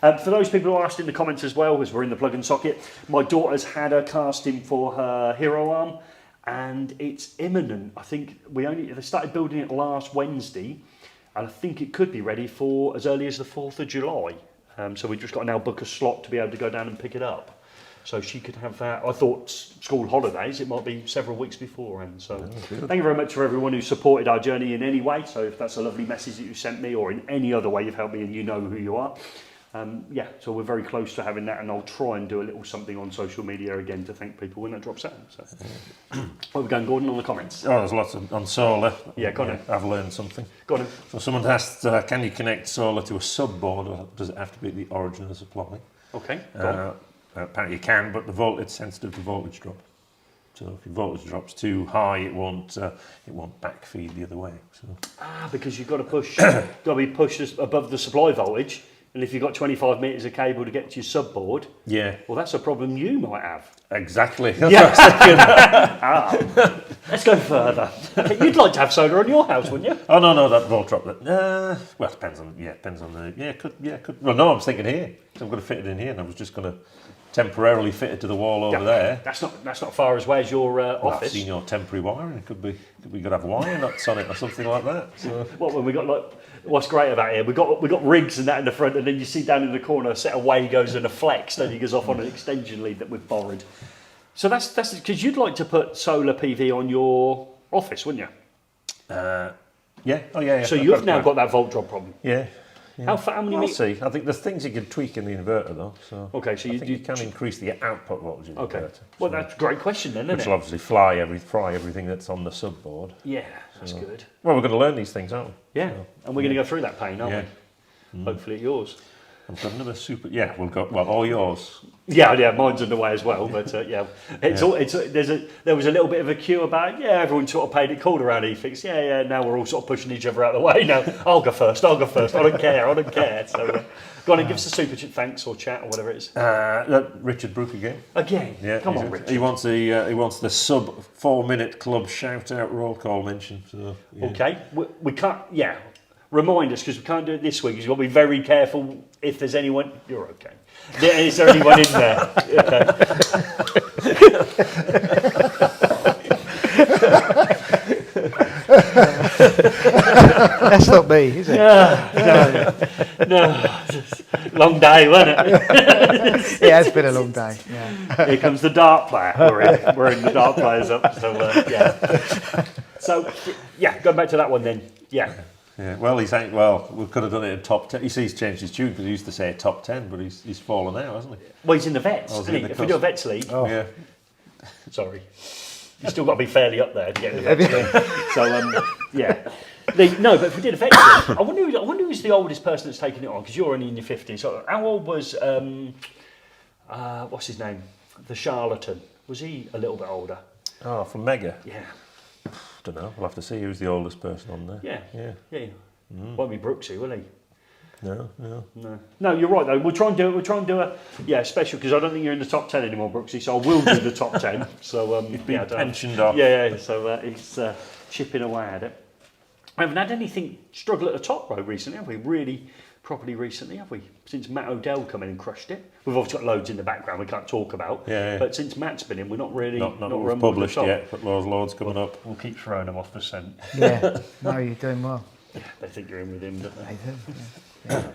For those people who asked in the comments as well, as we're in the plug and socket, my daughter's had a casting for her hero arm, and it's imminent. I think they started building it last Wednesday, and I think it could be ready for as early as the 4th of July. So we've just got to now book a slot to be able to go down and pick it up. So she could have that. I thought school holidays, it might be several weeks beforehand. So thank you very much for everyone who supported our journey in any way. So if that's a lovely message that you sent me, or in any other way you've helped me and you know who you are. So we're very close to having that, and I'll try and do a little something on social media again to thank people when that drops out. So where are we going, Gordon, on the comments? Oh, there's lots on solar. Yeah, go on. I've learned something. Go on. So someone asked, can you connect solar to a subboard, or does it have to be at the origin of the supply? Okay, go on. Apparently you can, but it's sensitive to voltage drop. So if your voltage drops too high, it won't backfeed the other way. So. Because you've got to be pushed above the supply voltage, and if you've got 25 metres of cable to get to your subboard, well, that's a problem you might have. Exactly. Yeah. Let's go further. You'd like to have solar on your house, wouldn't you? Oh no, that volt drop. Well, it depends on the. Could. Well, no, I'm thinking here. So I'm going to fit it in here, and I was just going to temporarily fit it to the wall over there. That's not far as way as your office. I've seen your temporary wiring. It could be we could have wire nuts on it or something like that. So. When we got what's great about here, we got rigs and that in the front, and then you see down in the corner a set of Wagos and a flex. Then he goes off on an extension lead that we've borrowed. So that's because you'd like to put solar PV on your office, wouldn't you? Yeah. Oh yeah. So you've now got that volt drop problem. Yeah. How many We'll see. I think there's things you can tweak in the inverter though. So okay, so you can increase the output voltage of the inverter. Well, that's a great question then, isn't which it? will obviously fry everything that's on the subboard. Yeah, that's good. Well, we're going to learn these things, aren't we? Yeah, and we're going to go through that pain, aren't we? Hopefully at yours. I've got another super. Yeah, we'll go. Well, all yours. Yeah, mine's underway as well. But there was a little bit of a queue about. Yeah, everyone sort of paid it cool around eFIXX. Yeah. Now we're all sort of pushing each other out of the way. Now I'll go first. I don't care. So go on and give us a super thanks or chat or whatever it is. Richard Brook again. Yeah, come on, Richard. He wants the sub 4-minute club shout out roll call mention. So, yeah. Okay, we can't. Yeah. Remind us, because we can't do it this week, because you've got to be very careful if there's anyone... You're okay. Is there anyone in there? Okay. That's not me, is it? No. Long day, wasn't it? It has been a long day. Yeah. Here comes the dart player. We're in the dart players up. So, going back to that one then. Yeah. Yeah, well, we could have done it in top 10. You see, he's changed his tune because he used to say top 10, but he's fallen out, hasn't he? Well, he's in the vets, isn't he? If we do a vets league... Oh. Yeah. Sorry. You've still got to be fairly up there to get in the vets league. So, but if we did a vets league, I wonder who's the oldest person that's taken it on, because you're only in your 50s. So how old was, what's his name? The charlatan. Was he a little bit older? Oh, from Mega? Yeah. Don't know. We'll have to see who's the oldest person on there. Yeah. Won't be Brooksy, will he? No. You're right though. We'll try and do a special, because I don't think you're in the top 10 anymore, Brooksy. So I will do the top 10. So you've been pensioned off. Yeah. So he's chipping away at it. We haven't had anything struggle at the top row recently, have we? Really properly recently, have we? Since Matt O'Dell come in and crushed it. We've obviously got loads in the background we can't talk about. Yeah. But since Matt's been in, we're not really not rumbled published the top. yet, but loads coming up. We'll keep throwing them off the scent. Yeah. No, you're doing well. Yeah, they think you're in with him, don't they? They do. Yeah.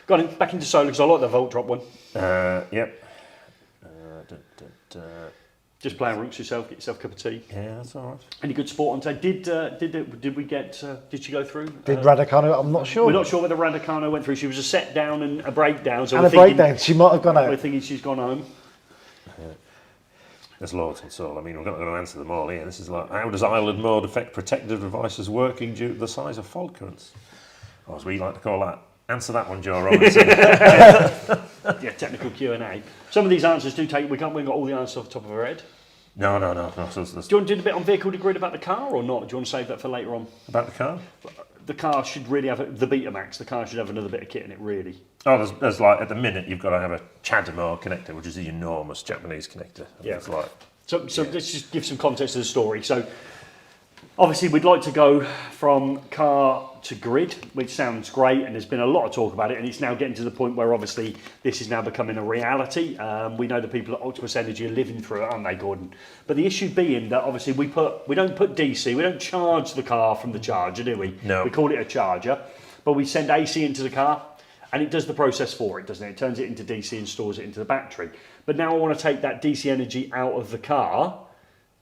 Go on, back into solar, because I like the volt drop one. Yep. Just play amongst yourself, get yourself a cup of tea. Yeah, that's all right. Any good sport on today? Did we get? Did she go through? Did Raducanu? I'm not sure. We're not sure whether Raducanu went through. She was a set down and a breakdown. So And we're a thinking, breakdown. She might have gone We're out. thinking she's gone home. There's loads and so. I mean, we're not going to answer them all here. This is like, how does island mode affect protective devices working due to the size of fault currents? Or as we like to call that, answer that one, Joe Robinson. Yeah, technical Q&A. Some of these answers do take. We haven't got all the answers off the top of our head. No. So Do you want to do a bit on vehicle to grid about the car or not? Do you want to save that for later on? about the car? The car should really have the Betamax. The car should have another bit of kit in it, really. Oh, there's like, at the minute, you've got to have a CHAdeMO connector, which is the enormous Japanese connector. Yeah. It's like, So let's just give some context to the story. So obviously we'd like to go from car to grid, which sounds great, and there's been a lot of talk about it, and it's now getting to the point where obviously this is now becoming a reality. We know the people at Octopus Energy are living through it, aren't they, Gordon? But the issue being that obviously we don't put DC, we don't charge the car from the charger, do we? No. We call it a charger, but we send AC into the car, and it does the process for it, doesn't it? It turns it into DC and stores it into the battery. But now I want to take that DC energy out of the car.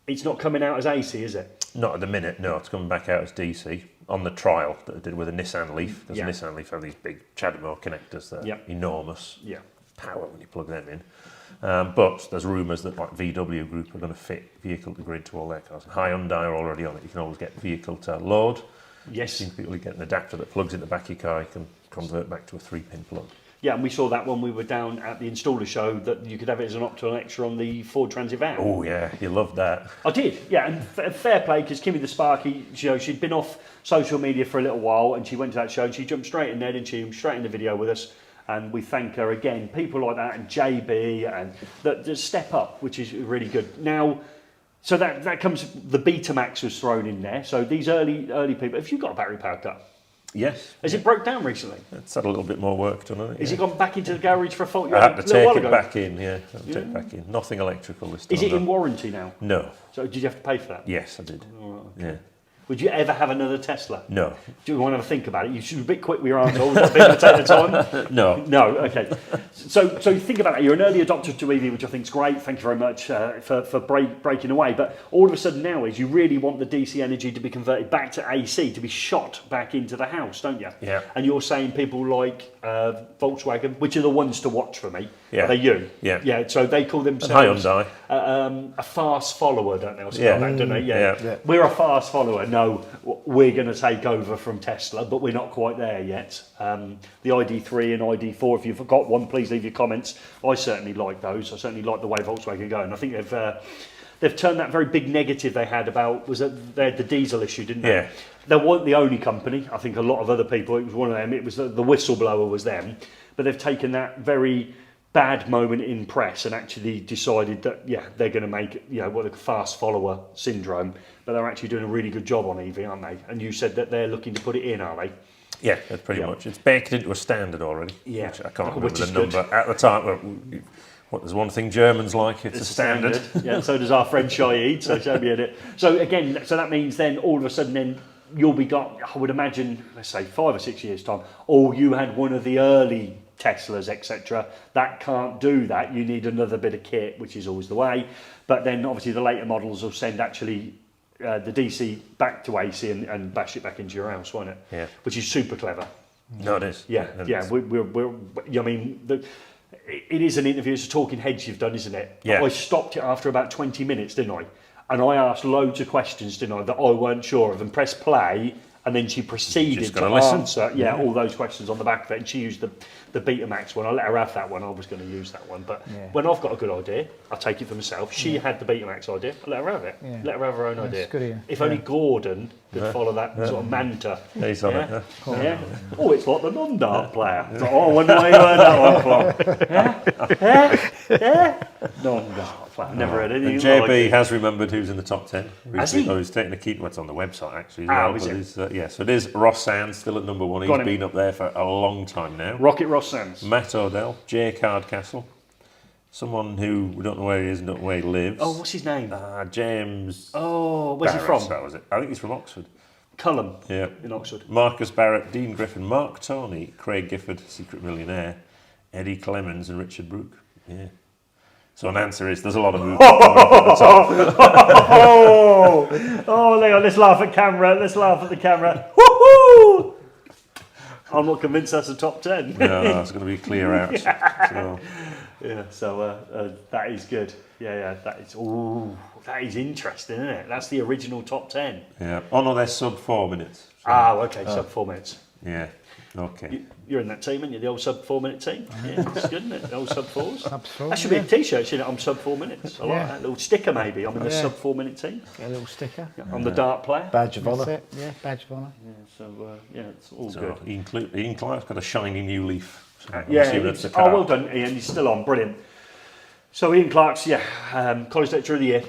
It's not coming out as AC, is it? not at the minute, no, it's coming back out as DC. On the trial that I did with a Nissan Leaf, because Yeah. Nissan Leaf have these big CHAdeMO connectors that are Yeah. enormous Yeah. power when you plug them in. But there's rumours that like VW Group are going to fit vehicle to grid to all their cars. Hyundai are already on it. You can always get vehicle to load. Yes. I've seen people get an adapter that plugs in the back of your car. You can convert back to a 3-pin plug. Yeah, and we saw that when we were down at the installer show, that you could have it as an optional extra on the Ford Transit van. Oh yeah, you love that. I did, yeah, and fair play, because Kimmy the Sparky, she'd been off social media for a little while, and she went to that show, and she jumped straight in there, didn't she? Straight in the video with us, and we thank her again. People like that, and JB, and that step up, which is really good. Now, so that comes, the Betamax was thrown in there. So these early people, have you got a battery powered car? Yes. Has it broke down recently? It's had a little bit more work done on it. Has yeah. it gone back into the garage for a fault? I had to a little while take it ago? back in, yeah. I had to take it back in. Nothing electrical this time. Is it in though. warranty now? No. So did you have to pay for that? Yes, I did. Yeah. Would you ever have another Tesla? No. Do you want to have a think about it? You should be a bit quick with your answer. Was that a bit going to take the time? No. No, okay. So think about that. You're an early adopter to EV, which I think is great. Thank you very much for breaking away. But all of a sudden now is you really want the DC energy to be converted back to AC, to be shot back into the house, don't you? Yeah. And you're saying people like Volkswagen, which are the ones to watch for me. Yeah. Are they you? Yeah. Yeah, so they call themselves Hyundai. A fast follower, don't they? Or something Yeah. like that, don't they? Yeah. Yeah. We're a fast follower. No, we're going to take over from Tesla, but we're not quite there yet. The ID3 and ID4, if you've got one, please leave your comments. I certainly like those. I certainly like the way Volkswagen go, and I think they've turned that very big negative they had about, was that they had the diesel issue, didn't they? Yeah. They weren't the only company. I think a lot of other people, it was one of them. It was the whistleblower was them, but they've taken that very bad moment in press and actually decided that, yeah, they're going to make, what a fast follower syndrome, but they're actually doing a really good job on EV, aren't they? And you said that they're looking to put it in, are they? Yeah, that's pretty Yeah. much. It's baked into a standard already. Yeah. Which I can't Which remember is the number. good. At the time, there's one thing Germans like, it's a standard. Yeah, so does our friend Shaheed, so show me it. So again, so that means then all of a sudden then you'll be got, I would imagine, let's say 5 or 6 years time, or you had one of the early Teslas, etc. That can't do that. You need another bit of kit, which is always the way. But then obviously the later models will send actually the DC back to AC and bash it back into your house, won't it? Yeah. Which is super clever. No, it is. Yeah, It yeah. is. It is an interview. It's a talking heads you've done, isn't it? Yeah. I stopped it after about 20 minutes, didn't I? And I asked loads of questions, didn't I, that I weren't sure of, and pressed play, and then she proceeded Just to gotta listen. answer, all those questions on the back of it, and she used the Betamax one. I let her have that one. I was going to use that one, but Yeah. when I've got a good idea, I take it for myself. She had the Betamax idea. I let her have it. Yeah. Let her have her own That's idea. good of you. If only Gordon could follow that sort of manta. He's on Yeah. it. Yeah. Oh, it's like the non-dart player. It's like, I wonder where you heard that one from. Yeah? Non-dart player. Never heard anything And JB like it. has remembered who's in the top 10. Has he? Oh, he's taking a key. What's on the website actually? As Ah, well, is but it? he's, yeah, so it is Ross Sands still at number 1. Got He's him. been up there for a long time now. Rocket Ross Sands. Matt Odell, J Cardcastle, someone who we don't know where he is, don't know where he lives. Oh, what's his name? James. Oh, where's he Barrett, from? That was it. I think he's from Oxford. Culham Yeah. in Oxford. Marcus Barrett, Dean Griffin, Mark Tony, Craig Gifford, Secret Millionaire, Eddie Clemens, and Richard Brooke. Yeah. So an answer is there's a lot of movement. At the top. Oh, Leon, let's laugh at camera. Let's laugh at the camera. Woohoo! I'm not convinced that's a top 10. No, it's going to be clear out. So, Yeah, so that is good. Yeah, that is interesting, isn't it? That's the original top 10. yeah. Oh no, they're sub 4 minutes. So, Okay, sub 4 minutes. yeah. Okay. You're in that team, aren't you? The old sub 4 minute team. Yeah, it's good, isn't it? The old sub 4s. Sub four, That should be a t-shirt, shouldn't it? I'm sub 4 minutes. I like Yeah. that little sticker. Maybe I'm in the Yeah. sub 4 minute team. Get a little sticker. I'm the dart player. Badge of That's honour. it. Yeah, badge of honour. Yeah, so it's all So good. Ian Clark's got a shiny new leaf. So I'm Yeah, assuming it's, that's a car. well done, Ian. He's still on. Brilliant. So Ian Clark's, College Lecturer of the Year,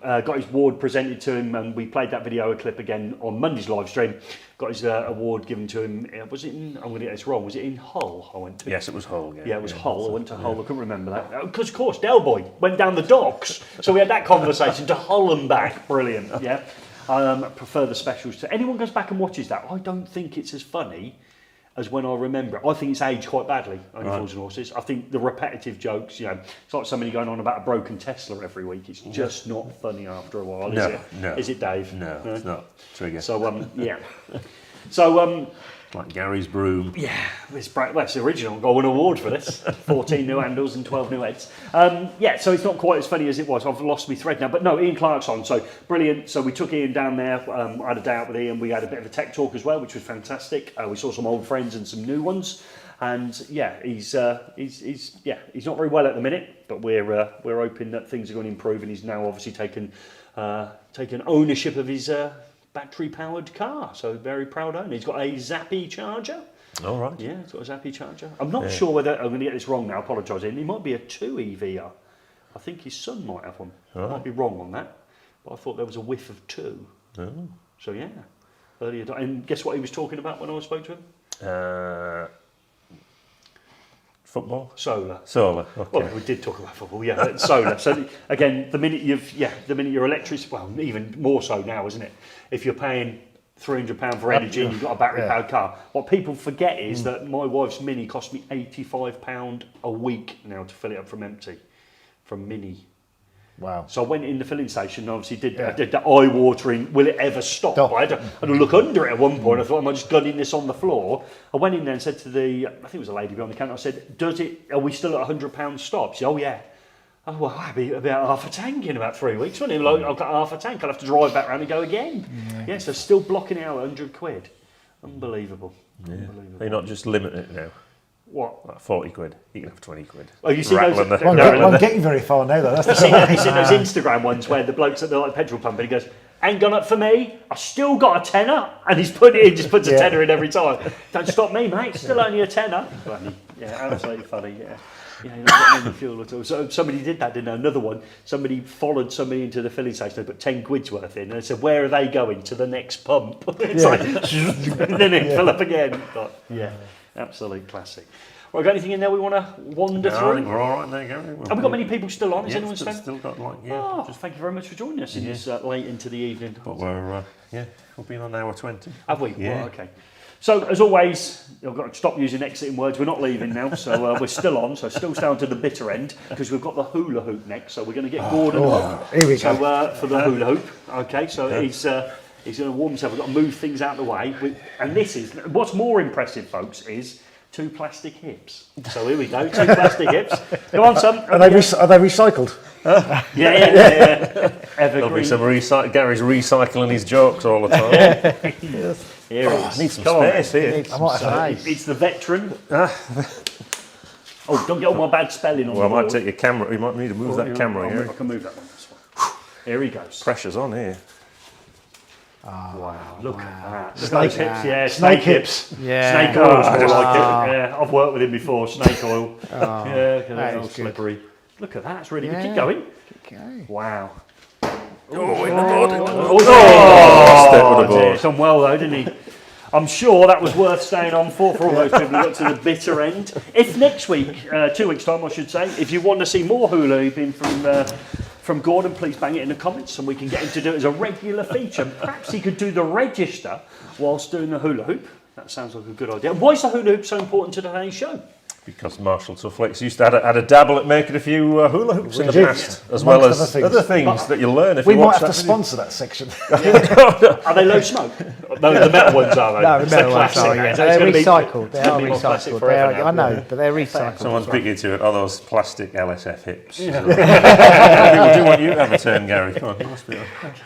got his award presented to him, and we played that video clip again on Monday's live stream. Got his award given to him. Was it in? I'm going to get this wrong. Was it in Hull? I went to. Yes, it was Hull. Yeah, it was Hull. I went to Hull. I couldn't remember that because, of course, Del Boy went down the docks, so we had that conversation to Hull and back. Brilliant. Yeah. Prefer the specials to anyone goes back and watches that. I don't think it's as funny as when I remember it. I think it's aged quite badly, Only Fools and Horses. I think the repetitive jokes, it's like somebody going on about a broken Tesla every week. It's just not funny after a while, is it? No. Is it, Dave? No, it's not. Trigger. So, yeah. So, like Gary's broom. yeah, it's the original. Got an award for this. 14 new handles and 12 new heads. So it's not quite as funny as it was. I've lost my thread now. But no, Ian Clark's on, so brilliant. So we took Ian down there. I had a day out with Ian. We had a bit of a tech talk as well, which was fantastic. We saw some old friends and some new ones. And yeah, he's not very well at the minute, but we're hoping that things are going to improve. And he's now obviously taken ownership of his battery-powered car, so very proud owner. He's got a Zappy charger. All right. Yeah, he's got a Zappy charger. I'm not sure whether I'm going to get this wrong now. Apologising. He might be a 2 EVR. I think his son might have one. I might be wrong on that, but I thought there was a whiff of 2. Oh. So yeah, earlier. And guess what he was talking about when I spoke to him? Football? Solar. Okay. Well, we did talk about football, yeah, but solar. So again, the minute you're electric, well, even more so now, isn't it? If you're paying £300 for energy and you've got a battery-powered car, what people forget is that my wife's Mini cost me £85 a week now to fill it up from empty, from Mini. Wow. So I went in the filling station and obviously did the eye-watering, will it ever stop? I had to look under it at one point. I thought, am I just gunning this on the floor? I went in there and said to I think it was a lady behind the counter, I said, are we still at £100 stop? She said, oh yeah. Oh, well, I'll be about half a tank in about 3 weeks, wouldn't it? Like, I've got half a tank, I'll have to drive back around and go again. Yeah, so still blocking it out at £100. Unbelievable. Yeah. Unbelievable. They're not just limiting it now. What? Like 40 quid. You can have 20 quid. Oh, you see Rattling those? the- Won't get you very far now, though. That's the You seen those Instagram ones where the bloke's at the petrol pump and he goes, ain't gone up for me, I still got a tenner, and he's put it in, just puts a tenner in every time. Don't stop me, mate, still only a tenner. Funny. Yeah, absolutely funny, yeah. You're not getting any fuel at all. So somebody did that, didn't they? Another one, somebody followed somebody into the filling station, they put 10 quid's worth in, and they said, where are they going? To the next pump. It's like, and then it fill up again. But, yeah, absolute classic. Right, got anything in there we want to wander I through? think we're all right there, Gary. Have we got many people still on? Is anyone still, still? got like, Oh, just thank you very much for joining us in this late into the evening. But we've been on hour 20. Have we? Yeah. Well, okay. So, as always, I've got to stop using exiting words. We're not leaving now, so we're still on. So, still down to the bitter end because we've got the hula hoop next. So, we're going to get Gordon on. Here we go. So, for the hula hoop. Okay, so he's going to warm himself. We've got to move things out of the way. And this is what's more impressive, folks, is 2 plastic hips. So, here we go. 2 plastic hips. Go on, son. Are they recycled? Yeah. There'll be some Gary's recycling his jokes all the time. Here it is. I need some Come on, space here. I might have It's the veteran. Oh, don't get all my bad spelling on Well, I the might board. take your camera. You might need to move that camera here. I can move that one. This one. Here he goes. Pressure's on here. Wow, look at that. Snake hips, yeah. Snake hips. Yeah. Snake oil, I like it. Yeah, I've worked with him before, snake oil. Yeah, that all is good. slippery. Look at that, it's really good. Yeah. Keep going. Okay. Wow. Oh, in the mud. Oh, Step with the dear. board. Done well though, didn't he? I'm sure that was worth staying on for all those people who got to the bitter end. If next week, 2 weeks' time I should say, if you want to see more hula hooping from Gordon, please bang it in the comments and we can get him to do it as a regular feature. Perhaps he could do the register whilst doing the hula hoop. That sounds like a good idea. Why is the hula hoop so important to today's show? because Marshall Tufflex used to had a dabble at making a few hula hoops in the did, past, as well amongst as other other things. things that you'll learn if We you might watch have to that video. sponsor that section. Are they low smoke? No, the metal ones are. No, It's the metal ones classic, are, yeah. so it's They're gonna be- recycled. They it's are gonna be more classic recycled. forever now. I know, but they're recycled. Someone's as well. big into it. All those plastic LSF hips. People do want you to have a turn, Gary. Come on, you must be.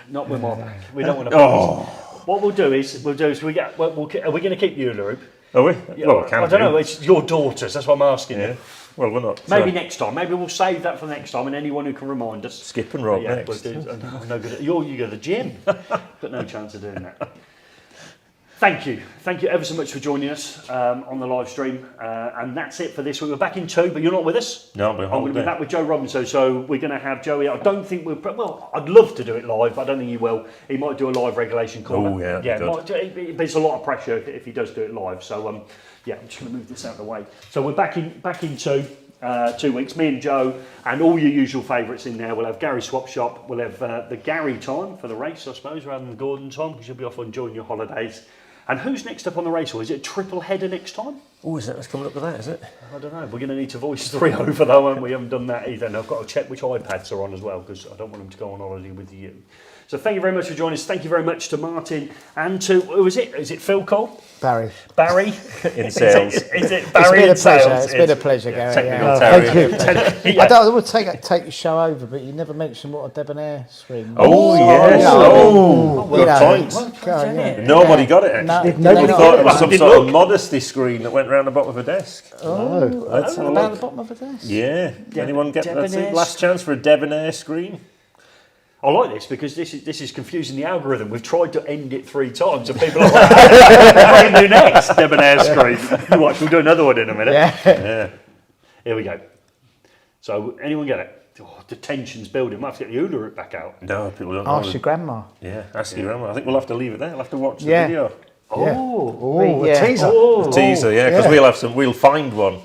Not with my back. We don't want to. Oh, What we'll do is we get. Are we going to keep you, Luke? are we? Well, I don't know. It's your daughters. That's what I'm asking Yeah. you. Well, we're not. Maybe next time. Maybe we'll save that for next time, and anyone who can remind us. Skip and rope Yeah, next. we'll do. I'm no good. You go to the gym. Got no chance of doing that. Thank you ever so much for joining us on the live stream, and that's it for this week. We're back in 2, but you're not with us. No, but I'm going to be back with Joe Robinson, so we're going to have Joey. I don't think well, I'd love to do it live, but I don't think he will. He might do a live regulation corner. Oh, yeah, that'd be there's a lot of pressure if he does do it live. So yeah, I'm just going to move this out of the way. So we're back in 2 weeks. Me and Joe and all your usual favourites in there. We'll have Gary Swap Shop. We'll have the Gary time for the race, I suppose, rather than Gordon time, because you'll be off enjoying your holidays. And who's next up on the race? Or is it a triple header next time? Oh, is that what's coming up with that? Is it? I don't know. We're going to need to voice 3 over though, and we haven't done that either. And I've got to check which iPads are on as well, because I don't want them to go on holiday with you. So thank you very much for joining us. Thank you very much to Martin and to, who is it? Is it Phil Cole? Barry. Barry? In sales. Is it Barry in It's been a pleasure. sales? It's been a pleasure, Gary. Technical Yeah. terrier. Thank you. I would take the show over, but you never mentioned what a debonair screen was. Oh, yes. yeah. Oh, You good know, point. yeah. Nobody got it, actually. No, We no, thought it was no. some Didn't sort of look. modesty screen that went round the bottom of a desk. Let's have a about the look. bottom of a desk. Yeah. Anyone get that's it? Debonair Last chance for a debonair screen? I like this because this is confusing the algorithm. We've tried to end it 3 times, and people are like, "What are we do next?" Debonair screen. Watch, we'll do another one in a minute. Yeah. Here we go. So, anyone get it? Oh, the tension's building. Might have to get the hula hoop back out. No, people don't know. Ask your grandma. Yeah, ask your grandma. I think we'll have to leave it there. We'll have to watch the Yeah. video. Oh, Oh, Yeah. a teaser. Teaser, yeah, because we'll find one.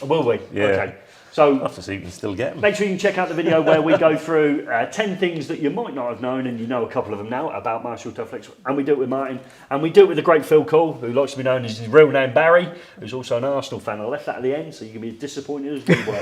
will we? Yeah. Okay. So, We'll have to see if we can still get them. make sure you can check out the video where we go through 10 things that you might not have known, and you know a couple of them now about Marshall Tufflex. And we do it with Martin, and we do it with the great Phil Cole, who likes to be known as his real name Barry, who's also an Arsenal fan. I left that at the end, so you can be as disappointed as we were.